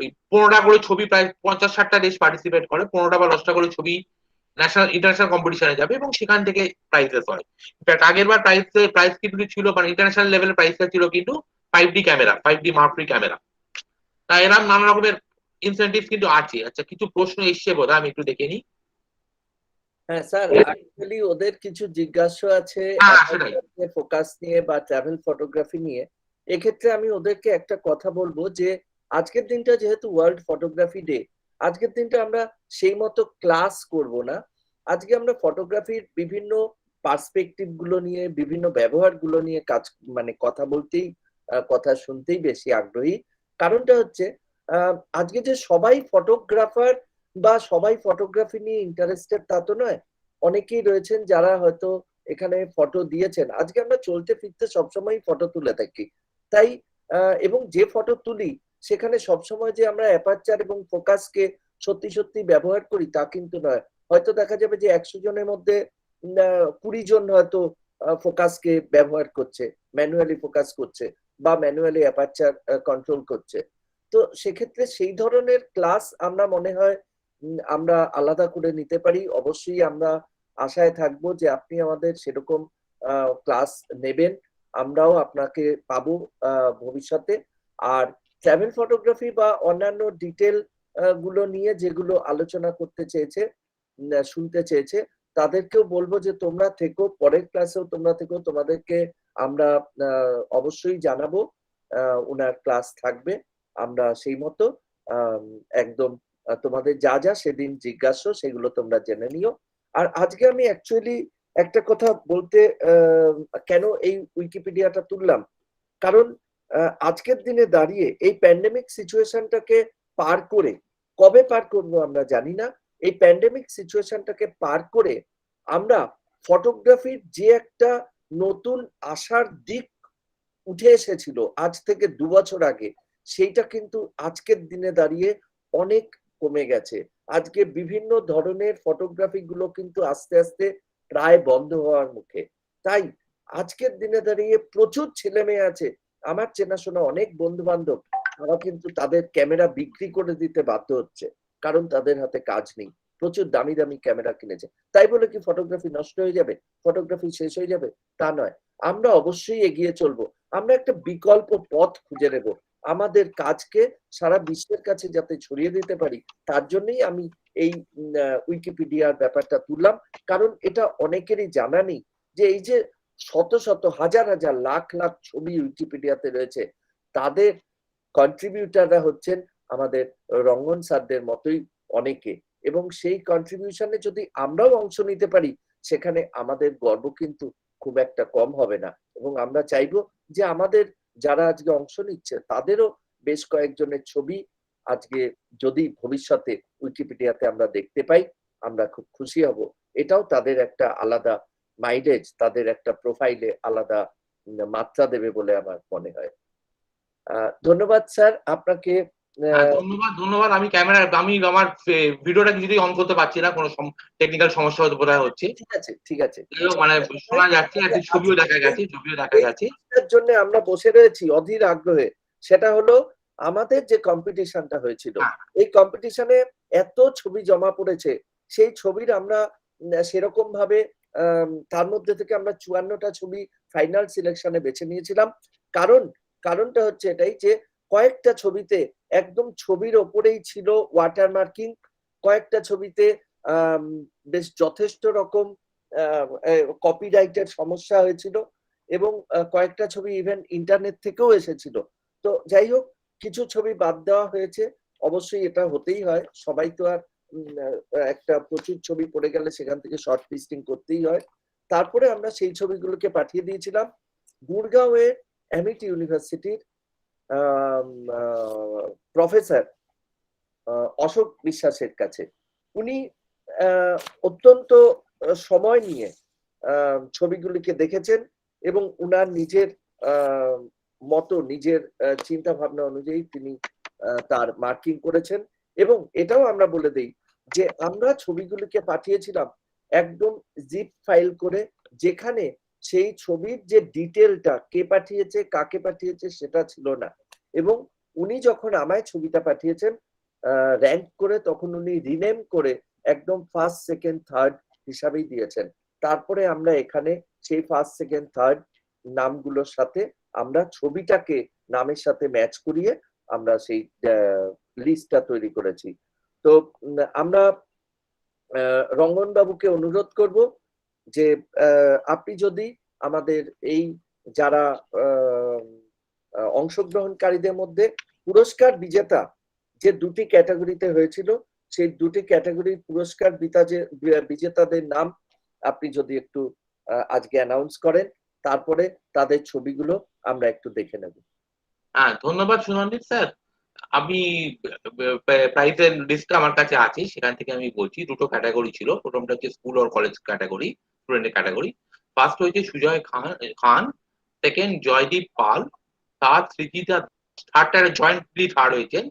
Speaker 5: ওই 15টা করে ছবি, প্রায় 50-60টা দেশ পার্টিসিপেট করে, 15টা বা 10টা করে ছবি ইন্টারন্যাশনাল কম্পিটিশনে যাবে, এবং সেখান থেকে প্রাইজেস হয়। আগের বার প্রাইস কিন্তু ছিল, মানে ইন্টারন্যাশনাল লেভেলের প্রাইসটা ছিল কিন্তু 5D ক্যামেরা, 5D মার্করি ক্যামেরা। তা এরকম নানা রকমের ইনসেন্টিভ কিন্তু আছে। আচ্ছা, কিছু প্রশ্ন এসছে বোধহয়, আমি একটু দেখে নিই।
Speaker 1: হ্যাঁ স্যার, অ্যাকচুয়ালি ওদের কিছু জিজ্ঞাসা আছে
Speaker 5: সেটাই।
Speaker 1: ফোকাস নিয়ে বা ট্রাভেল ফটোগ্রাফি নিয়ে। এক্ষেত্রে আমি ওদেরকে একটা কথা বলবো যে আজকের দিনটা যেহেতু ওয়ার্ল্ড ফটোগ্রাফি ডে, আজকের দিনটা আমরা সেই মতো ক্লাস করব না। আজকে আমরা ফটোগ্রাফির বিভিন্ন পার্সপেক্টিভ গুলো নিয়ে, বিভিন্ন ব্যবহার গুলো নিয়ে মানে কথা বলতেই, কথা শুনতেই বেশি আগ্রহী। কারণটা হচ্ছে আজকে যে সবাই ফটোগ্রাফার বা সবাই ফটোগ্রাফি নিয়ে ইন্টারেস্টেড তা তো নয়। অনেকেই রয়েছেন যারা হয়তো এখানে ফটো দিয়েছেন। আজকে আমরা চলতে ফিরতে সবসময় ফটো তুলে থাকি, তাই এবং যে ফটো তুলি সেখানে সবসময় যে আমরা অ্যাপারচার এবং ফোকাসকে সত্যি সত্যি ব্যবহার করি তা কিন্তু নয়। হয়তো দেখা যাবে যে 100 জনের মধ্যে 20 জন হয়তো ফোকাসকে ব্যবহার করছে, ম্যানুয়ালি ফোকাস করছে বা ম্যানুয়ালি অ্যাপারচার কন্ট্রোল করছে। তো সেক্ষেত্রে সেই ধরনের ক্লাস আমরা মনে হয় আমরা আলাদা করে নিতে পারি। অবশ্যই আমরা আশায় থাকবো যে আপনি আমাদের সেরকম ক্লাস নেবেন, আমরাও আপনাকে পাবো ভবিষ্যতে। আর ট্রাভেল ফটোগ্রাফি বা অন্যান্য ডিটেল গুলো নিয়ে যেগুলো আলোচনা করতে চেয়েছে, শুনতে চেয়েছে, তাদেরকেও বলবো যে তোমরা থেকো, পরের ক্লাসেও তোমরা থেকো, তোমাদেরকে আমরা অবশ্যই জানাবো ওনার ক্লাস থাকবে। আমরা সেই মতো একদম তোমাদের যা যা সেদিন জিজ্ঞাসা সেগুলো তোমরা জেনে নিও। আর আজকে আমি অ্যাকচুয়ালি একটা কথা বলতে কেন এই উইকিপিডিয়াটা তুললাম, কারণ আজকের দিনে দাঁড়িয়ে এই প্যান্ডেমিক সিচুয়েশনটাকে পার করে, কবে পার করবো আমরা জানি না, এই প্যান্ডেমিক সিচুয়েশনটাকে পার করে আমরা ফটোগ্রাফির যে একটা নতুন আশার দিক উঠে এসেছিল আজ থেকে 2 বছর আগে, সেইটা কিন্তু আজকের দিনে দাঁড়িয়ে অনেক কমে গেছে। আজকে বিভিন্ন ধরনের ফটোগ্রাফি গুলো কিন্তু আস্তে আস্তে প্রায় বন্ধ হওয়ার মুখে। তাই আজকের দিনে দাঁড়িয়ে প্রচুর ছেলে মেয়ে আছে, আমার চেনাশোনা অনেক বন্ধু বান্ধব, তারা কিন্তু তাদের ক্যামেরা বিক্রি করে দিতে বাধ্য হচ্ছে, কারণ তাদের হাতে কাজ নেই। প্রচুর দামি দামি ক্যামেরা কিনেছে, তাই বলে কি ফটোগ্রাফি নষ্ট হয়ে যাবে, ফটোগ্রাফি শেষ হয়ে যাবে? তা নয়, আমরা অবশ্যই এগিয়ে চলবো। আমরা একটা বিকল্প পথ খুঁজে নেব, আমাদের কাজকে সারা বিশ্বের কাছে যাতে ছড়িয়ে দিতে পারি, তার জন্যই আমি এই উইকিপিডিয়ার ব্যাপারটা তুললাম। কারণ এটা অনেকেরই জানা নেই যে এই যে শত শত হাজার হাজার লাখ লাখ ছবি উইকিপিডিয়াতে রয়েছে, তাদের কন্ট্রিবিউটাররা হচ্ছেন আমাদের রঙ্গন স্যারদের মতোই অনেকে, এবং সেই কন্ট্রিবিউশনে যদি আমরাও অংশ নিতে পারি, সেখানে আমাদের গর্ব কিন্তু খুব একটা কম হবে না। এবং আমরা চাইবো যে আমাদের যারা আজকে অংশ নিচ্ছে তাদেরও বেশ কয়েকজনের ছবি আজকে যদি ভবিষ্যতে উইকিপিডিয়াতে আমরা দেখতে পাই, আমরা খুব খুশি হব। এটাও তাদের একটা আলাদা মাইলেজ, তাদের একটা প্রোফাইলে আলাদা মাত্রা দেবে বলে আমার মনে হয়। ধন্যবাদ স্যার আপনাকে।
Speaker 5: ধন্যবাদ ধন্যবাদ। আমি আমার ভিডিওটা কিছুতেই অন করতে পারছি না, কোনো টেকনিক্যাল সমস্যা হয়তো বোধহয় হচ্ছে।
Speaker 1: ঠিক আছে ঠিক আছে,
Speaker 5: মানে শোনা যাচ্ছে, একটি ছবিও দেখা গেছে,
Speaker 1: এর জন্য আমরা বসে রয়েছি অধীর আগ্রহে। সেটা হলো আমাদের যে কম্পিটিশনটা হয়েছিল, এই কম্পিটিশনে এত ছবি জমা পড়েছে, সেই ছবির আমরা সেরকম ভাবে তার মধ্যে থেকে আমরা 54টা ছবি ফাইনাল সিলেকশনে বেছে নিয়েছিলাম। কারণটা হচ্ছে এটাই যে কয়েকটা ছবিতে একদম ছবির ওপরেই ছিল ওয়াটারমার্কিং, কয়েকটা ছবিতে বেশ যথেষ্ট রকম কপিরাইটের সমস্যা হয়েছিল, এবং কয়েকটা ছবি ইভেন ইন্টারনেট থেকেও এসেছিল। তো যাই হোক, কিছু ছবি বাদ দেওয়া হয়েছে, অবশ্যই এটা হতেই হয়, সবাই তো আর একটা প্রচুর ছবি পড়ে গেলে সেখান থেকে শর্ট লিস্টিং করতেই হয়। তারপরে আমরা সেই ছবিগুলোকে পাঠিয়ে দিয়েছিলাম গুরগাঁওয়ের অ্যামিটি ইউনিভার্সিটির প্রফেসর অশোক বিশ্বাসের কাছে। উনি অত্যন্ত সময় নিয়ে ছবিগুলিকে দেখেছেন এবং উনার নিজের মতো, নিজের চিন্তা ভাবনা অনুযায়ী তিনি তার মার্কিং করেছেন। এবং এটাও আমরা বলে দেই যে আমরা ছবিগুলিকে পাঠিয়েছিলাম একদম জিপ ফাইল করে, যেখানে সেই ছবির যে ডিটেলটা, কে পাঠিয়েছে কাকে পাঠিয়েছে সেটা ছিল না। এবং উনি যখন আমায় ছবিটা পাঠিয়েছেন র্যাঙ্ক করে, তখন উনি রিনেম করে একদম ফার্স্ট সেকেন্ড থার্ড হিসাবেই দিয়েছেন। তারপরে আমরা এখানে সেই ফার্স্ট সেকেন্ড থার্ড নামগুলোর সাথে আমরা ছবিটাকে নামের সাথে ম্যাচ করিয়ে আমরা সেই লিস্টটা তৈরি করেছি। তো আমরা রঙ্গন বাবুকে অনুরোধ করব যে আপনি যদি আমাদের এই যারা অংশগ্রহণকারীদের মধ্যে পুরস্কার বিজেতা যে দুটি ক্যাটাগরিতে হয়েছিল, সেই দুটি ক্যাটাগরির পুরস্কার বিজেতাদের নাম আপনি যদি একটু আজকে অ্যানাউন্স করেন, তারপরে তাদের ছবিগুলো আমরা একটু দেখে নেব।
Speaker 5: ধন্যবাদ সুনন্দিত স্যার। আমি প্রাইজের লিস্টটা আমার কাছে আছে, সেখান থেকে আমি বলছি। দুটো ক্যাটাগরি ছিল, প্রথমটা হচ্ছে স্কুল আর কলেজ ক্যাটাগরি, স্টুডেন্টের ক্যাটাগরি। ফার্স্ট হয়েছে সুজয় খান, সেকেন্ড জয়দীপ পাল, থার্ড সৃজিতা থার্ডটা জয়েন্টলি থার্ড হয়েছেন,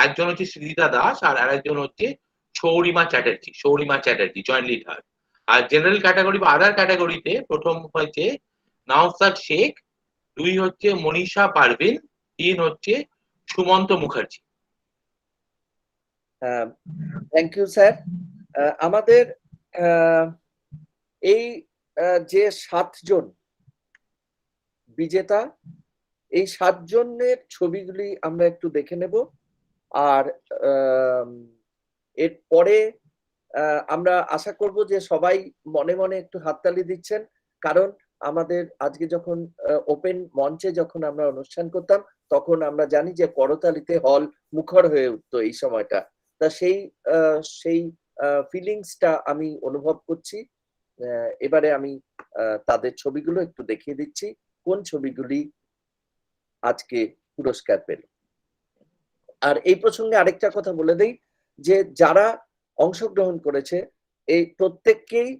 Speaker 5: একজন হচ্ছে সৃজিতা দাস আর আরেকজন হচ্ছে সৌরিমা চ্যাটার্জি জয়েন্টলি থার্ড। আর জেনারেল ক্যাটাগরি বা আদার ক্যাটাগরিতে প্রথম হয়েছে নওসাদ শেখ, 2 হচ্ছে মনীষা পারভিন, 3 হচ্ছে Sumanta Mukherjee.
Speaker 1: Thank you sir. আমাদের এই যে 7 জন বিজেতা, এই 7 জনের ছবিগুলি আমরা একটু দেখে নেব। আর এরপরে আমরা আশা করব যে সবাই মনে মনে একটু হাততালি দিচ্ছেন, কারণ আমাদের আজকে যখন ওপেন মঞ্চে যখন আমরা অনুষ্ঠান করতাম তখন আমরা জানি যে করতালিতে হল মুখর হয়ে উঠতো এই সময়টা। তা সেই ফিলিংসটা আমি অনুভব করছি। এবারে আমি তাদের ছবিগুলো একটু দেখিয়ে দিচ্ছি, কোন ছবিগুলি আজকে পুরস্কার পেল। আর এই প্রসঙ্গে আরেকটা কথা বলে দেই যে যারা অংশগ্রহণ করেছে এই প্রত্যেককেই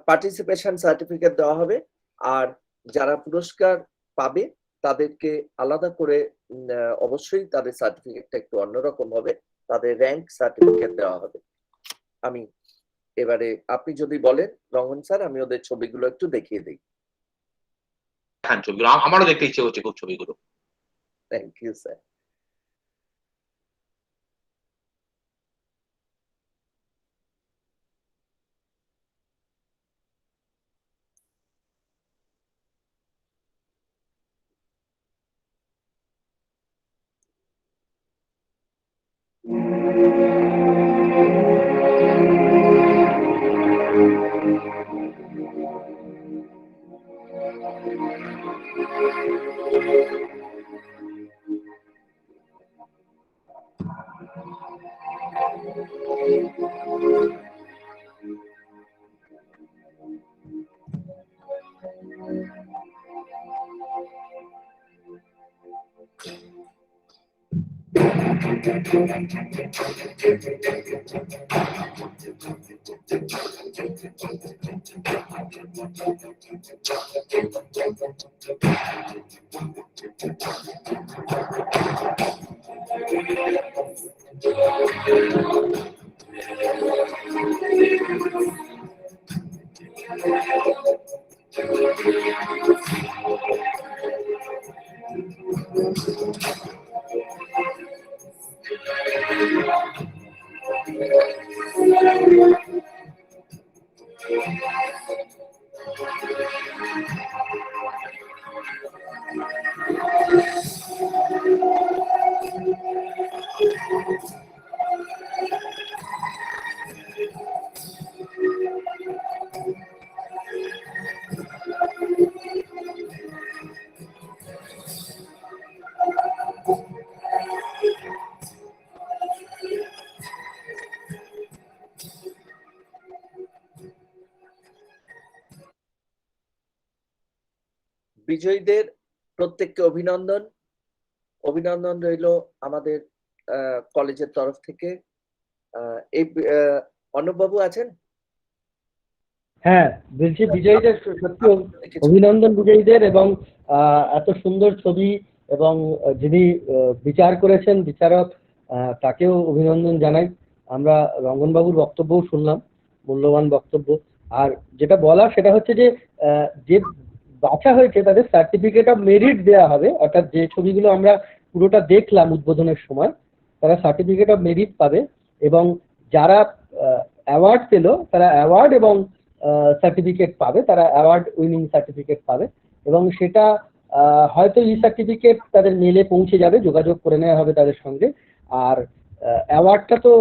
Speaker 1: পার্টিসিপেশন সার্টিফিকেট দেওয়া হবে, আর যারা পুরস্কার পাবে তাদেরকে আলাদা করে অবশ্যই তাদের সার্টিফিকেটটা একটু অন্যরকম হবে, তাদের র্যাঙ্ক সার্টিফিকেট দেওয়া হবে। আমি এবারে আপনি যদি বলেন রঙ্গন স্যার, আমি ওদের ছবিগুলো একটু দেখিয়ে দিই।
Speaker 5: হ্যাঁ, ছবিগুলো আমারও দেখতে ইচ্ছে হচ্ছে খুব ছবিগুলো।
Speaker 1: Thank you sir. বিজয়ীদের প্রত্যেককে অভিনন্দন। অভিনন্দন রইল আমাদের কলেজের তরফ থেকে। এই অর্ণববাবু আছেন?
Speaker 4: হ্যাঁ, বলছি বিজয়ীদের সত্যি অভিনন্দন বিজয়ীদের, এবং এত সুন্দর ছবি এবং যিনি বিচার করেছেন বিচারক তাকেও অভিনন্দন জানাই। আমরা রঙ্গনবাবুর বক্তব্যও শুনলাম, মূল্যবান বক্তব্য। আর যেটা বলা সেটা হচ্ছে যে যে বাছা হয়েছে তাদের সার্টিফিকেট অফ মেরিট দেওয়া হবে, অর্থাৎ যে ছবিগুলো আমরা পুরোটা দেখলাম উদ্বোধনের সময় তারা সার্টিফিকেট অফ মেরিট পাবে, এবং যারা অ্যাওয়ার্ড পেল তারা অ্যাওয়ার্ড এবং সার্টিফিকেট পাবে, তারা অ্যাওয়ার্ড উইনিং সার্টিফিকেট পাবে। এবং সেটা হয়তো ই সার্টিফিকেট তাদের মেলে পৌঁছে যাবে, যোগাযোগ করে নেওয়া হবে তাদের সঙ্গে। আর অ্যাওয়ার্ডটা তো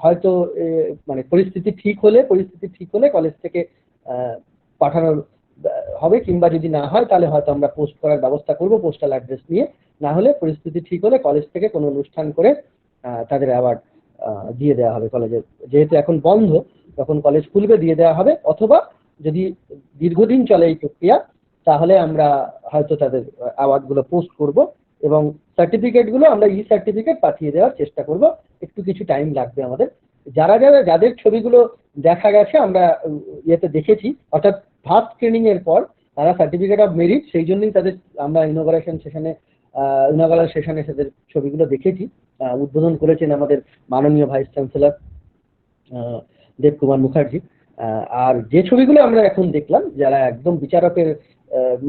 Speaker 4: হয়তো মানে পরিস্থিতি ঠিক হলে কলেজ থেকে পাঠানোর হবে, কিংবা যদি না হয় তাহলে হয়তো আমরা পোস্ট করার ব্যবস্থা করব পোস্টাল অ্যাড্রেস নিয়ে। না হলে পরিস্থিতি ঠিক হলে কলেজ থেকে কোনো অনুষ্ঠান করে তাদের অ্যাওয়ার্ড দিয়ে দেওয়া হবে কলেজের, যেহেতু এখন বন্ধ, যখন কলেজ খুলবে দিয়ে দেওয়া হবে। অথবা যদি দীর্ঘদিন চলে এই প্রক্রিয়া তাহলে আমরা হয়তো তাদের অ্যাওয়ার্ডগুলো পোস্ট করব, এবং সার্টিফিকেটগুলো আমরা ই সার্টিফিকেট পাঠিয়ে দেওয়ার চেষ্টা করব। একটু কিছু টাইম লাগবে আমাদের। যাদের ছবিগুলো দেখা গেছে আমরা ইয়েতে দেখেছি, অর্থাৎ ফার্স্ট স্ক্রিনিং এর পর তারা সার্টিফিকেট অফ মেরিট, সেই জন্যই তাদের আমরা ইনোগ্রেশন সেশনে ইনঅগারাল সেশনে সেদের ছবিগুলো দেখেছি। উদ্বোধন করেছেন আমাদের মাননীয় ভাইস চ্যান্সেলর দেবকুমার মুখার্জি। আর যে ছবিগুলো আমরা এখন দেখলাম, যারা একদম বিচারকের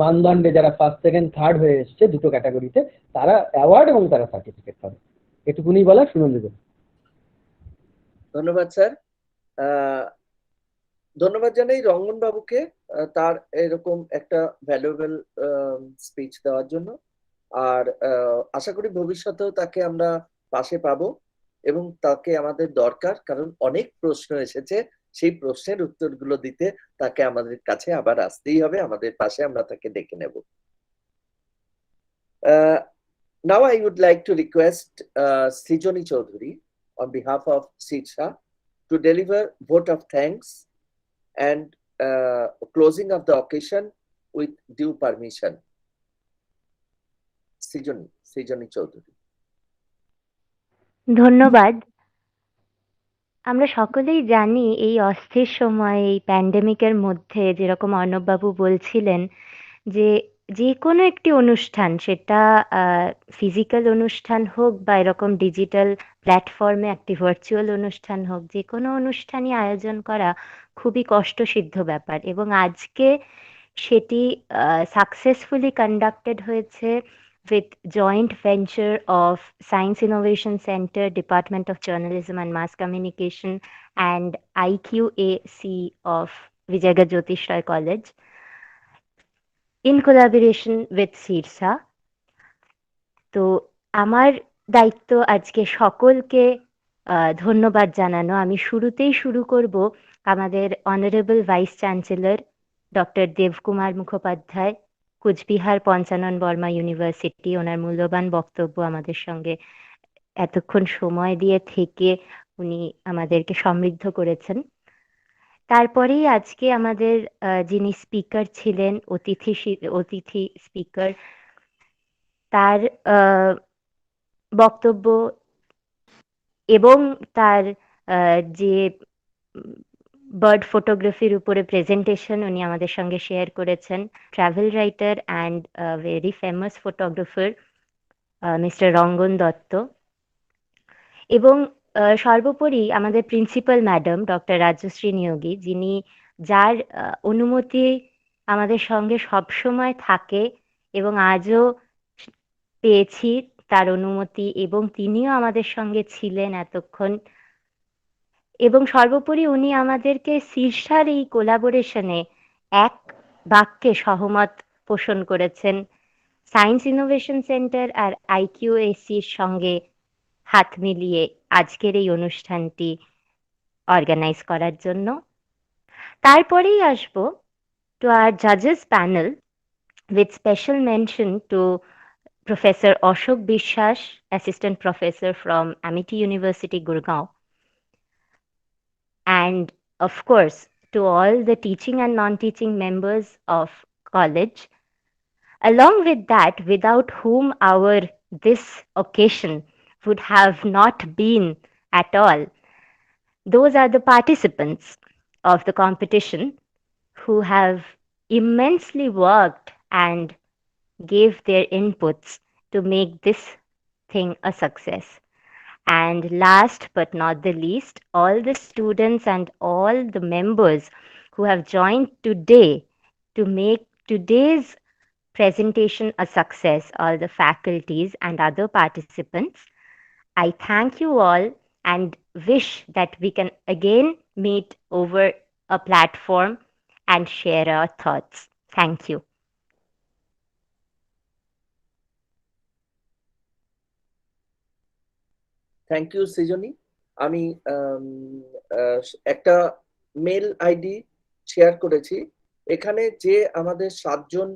Speaker 4: মানদণ্ডে যারা ফার্স্ট সেকেন্ড থার্ড হয়ে এসছে দুটো ক্যাটাগরিতে, তারা অ্যাওয়ার্ড এবং তারা সার্টিফিকেট পাবে। এটুকুনি বলা, শুনুন দেবেন।
Speaker 1: ধন্যবাদ স্যার। ধন্যবাদ জানাই রঙ্গন বাবুকে তার এরকম একটা ভ্যালুয়েবল স্পিচ দেওয়ার জন্য। আর আশা করি ভবিষ্যতেও তাকে আমরা পাশে পাবো এবং তাকে আমাদের দরকার, কারণ অনেক প্রশ্ন এসেছে, সেই প্রশ্নের উত্তরগুলো দিতে তাকে আমাদের কাছে আবার আসতেই হবে, আমাদের পাশে আমরা তাকে ডেকে নেব। Now I would like to request Srijoni Chaudhary on behalf of Sirsha to deliver vote of thanks and closing of the occasion with due permission. Srijoni Chaudhary.
Speaker 8: ধন্যবাদ। আমরা সকলেই জানি এই অস্থির সময়ে, এই প্যান্ডেমিকের মধ্যে, যেরকম অর্ণববাবু বলছিলেন যে যে কোনো একটি অনুষ্ঠান, সেটা ফিজিক্যাল অনুষ্ঠান হোক বা এরকম ডিজিটাল প্ল্যাটফর্মে একটি ভার্চুয়াল অনুষ্ঠান হোক, যে কোনো অনুষ্ঠানই আয়োজন করা খুবই কষ্টসাধ্য ব্যাপার, এবং আজকে সেটি সাকসেসফুলি কন্ডাক্টেড হয়েছে with joint venture of Science Innovation Center, Department of Journalism and Mass Communication, and IQAC of Vijayanagar Jyotish Roy College, in collaboration with Sirsha. তো আমার দায়িত্ব আজকে সকলকে ধন্যবাদ জানানো। আমি শুরুতেই শুরু করব আমাদের honourable vice chancellor doctor Debkumar Mukhopadhyay, Cooch Behar Panchanan Varma university. ওনার মূল্যবান বক্তব্য আমাদের সঙ্গে এতক্ষণ সময় দিয়ে থেকে উনি আমাদেরকে সমৃদ্ধ করেছেন। তারপরেই আজকে আমাদের যিনি স্পিকার ছিলেন, অতিথি স্পিকার, তার বক্তব্য এবং তার যে বার্ড ফটোগ্রাফির উপরে প্রেজেন্টেশন উনি আমাদের সঙ্গে শেয়ার করেছেন, travel writer and very famous photographer mister Rangan Dutta, এবং সর্বোপরি আমাদের principal madam doctor Rajashree Niyogi, যিনি যার অনুমতি আমাদের সঙ্গে সবসময় থাকে এবং আজও পেয়েছি তার অনুমতি, এবং তিনিও আমাদের সঙ্গে ছিলেন এতক্ষণ। এবং সর্বোপরি উনি আমাদেরকে সিরসার এই কোলাবোরেশনে এক বাক্যে সহমত পোষণ করেছেন সায়েন্স ইনোভেশন সেন্টার আর IQACর সঙ্গে হাত মিলিয়ে আজকের এই অনুষ্ঠানটি অর্গানাইজ করার জন্য। তারপরেই আসবো টু আওয়ার জাজেস panel with special mention to Professor Ashok Bishwas, Assistant Professor from Amity University, Gurgaon. And of course, to all the teaching and non-teaching members of college. Along with that, without whom this occasion would have not been at all. Those are the participants of the competition who have immensely worked and gave their inputs to make this thing a success. And last but not the least, all the students and all the members who have joined today to make today's presentation a success, all the faculties and other participants. I thank you all and wish that we can again meet over a platform and share our thoughts. Thank you.
Speaker 1: Thank you Srijani. আমি একটা mail ID share করেছি এখানে, যে আমাদের 7 জন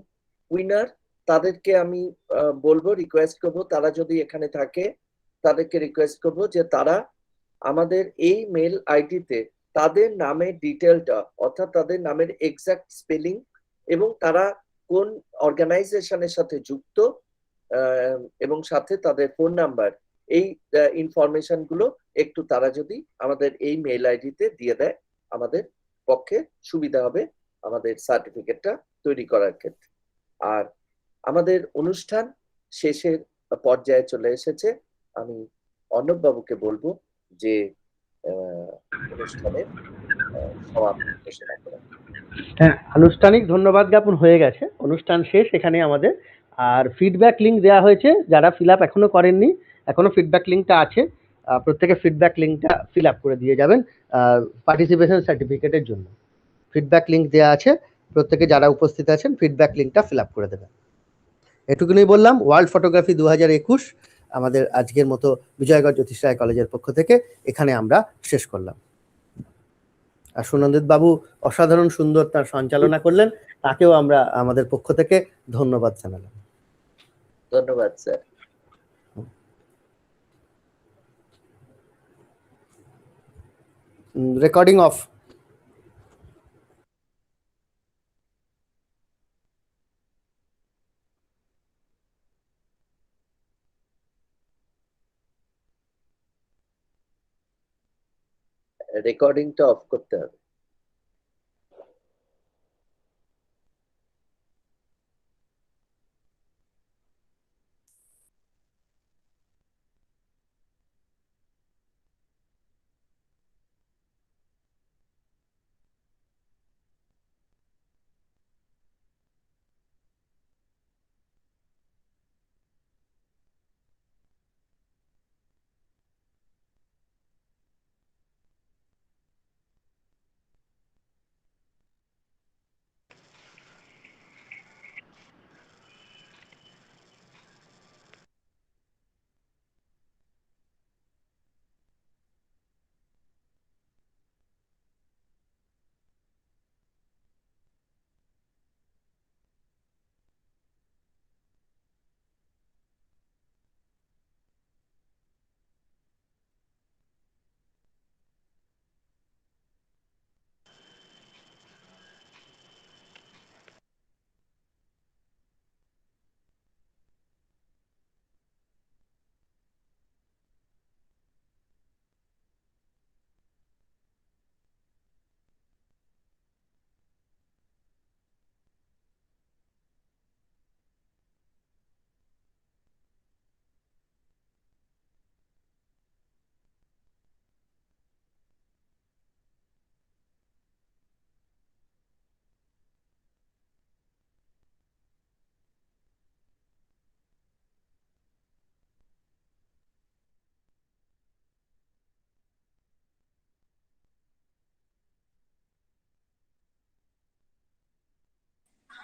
Speaker 1: winner, তাদেরকে আমি বলবো, request করবো, তারা যদি এখানে থাকে তাদেরকে রিকোয়েস্ট করবো যে তারা আমাদের এই মেল আইডিতে তাদের নামের ডিটেলটা, অর্থাৎ তাদের নামের এক্সাক্ট স্পেলিং এবং তারা কোন অর্গানাইজেশনের সাথে যুক্ত এবং সাথে তাদের ফোন নাম্বার, এই ইনফরমেশন গুলো একটু তারা যদি আমাদের এই মেল আইডিতে দিয়ে দেয়, আমাদের পক্ষে সুবিধা হবে আমাদের সার্টিফিকেটটা তৈরি করার ক্ষেত্রে। আর আমাদের অনুষ্ঠান শেষের পর্যায়ে চলে এসেছে। আমি অর্ণব বাবুকে বলবো যে অনুষ্ঠানের সমাপ্তি ঘোষণা করেন।
Speaker 4: হ্যাঁ, আনুষ্ঠানিক ধন্যবাদ জ্ঞাপন হয়ে গেছে, অনুষ্ঠান শেষ এখানে আমাদের। আর ফিডব্যাক লিঙ্ক দেওয়া হয়েছে, যারা ফিল আপ এখনো করেননি, এখনো ফিডব্যাক লিঙ্কটা আছে, প্রত্যেকে ফিডব্যাক লিঙ্কটা ফিল আপ করে দিয়ে যাবেন পার্টিসিপেশন সার্টিফিকেটের জন্য। ফিডব্যাক লিঙ্ক দেওয়া আছে, প্রত্যেকে যারা উপস্থিত আছেন ফিডব্যাক লিঙ্কটা ফিল আপ করে দেবেন। এটুকুনি বললাম। ওয়ার্ল্ড ফটোগ্রাফি 2021 আমাদের আজকের মতো বিজয়গড় জ্যোতিষ রায় কলেজের পক্ষ থেকে এখানে আমরা শেষ করলাম। আর সুনন্দিত বাবু অসাধারণ সুন্দর তার সঞ্চালনা করলেন, তাকেও আমরা আমাদের পক্ষ থেকে ধন্যবাদ জানালাম।
Speaker 1: ধন্যবাদ স্যার।
Speaker 4: Recording off.
Speaker 1: রেকর্ডিংটা অফ করতে হবে।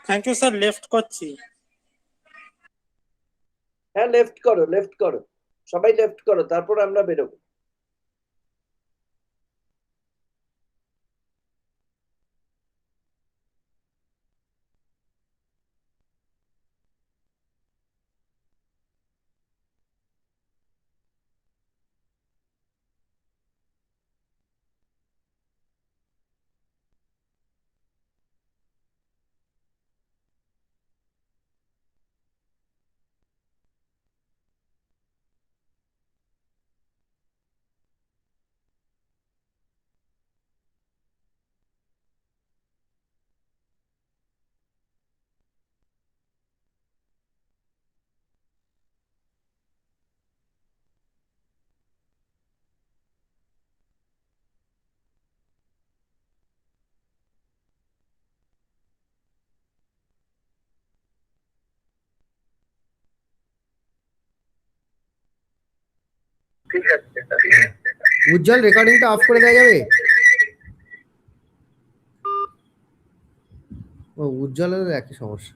Speaker 7: থ্যাংক ইউ স্যার, লেফট করছি।
Speaker 1: হ্যাঁ, লেফট করো, লেফট করো, সবাই লেফট করো, তারপর আমরা বেরোবো। ঠিক আছে,
Speaker 4: উজ্জ্বল, রেকর্ডিংটা অফ করে দেওয়া যাবে? ও, উজ্জ্বলের একই সমস্যা।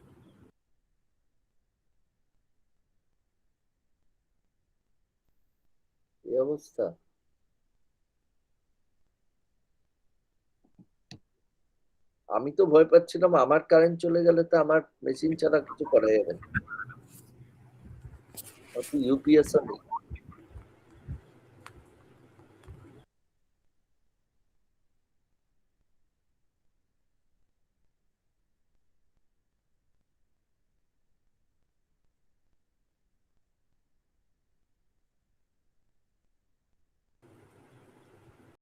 Speaker 1: এই অবস্থা। আমি তো ভয় পাচ্ছিলাম আমার কারেন্ট চলে গেলে তো আমার মেশিন ছাড়া কিছু করা যাবে না, ইউপিএস নেই।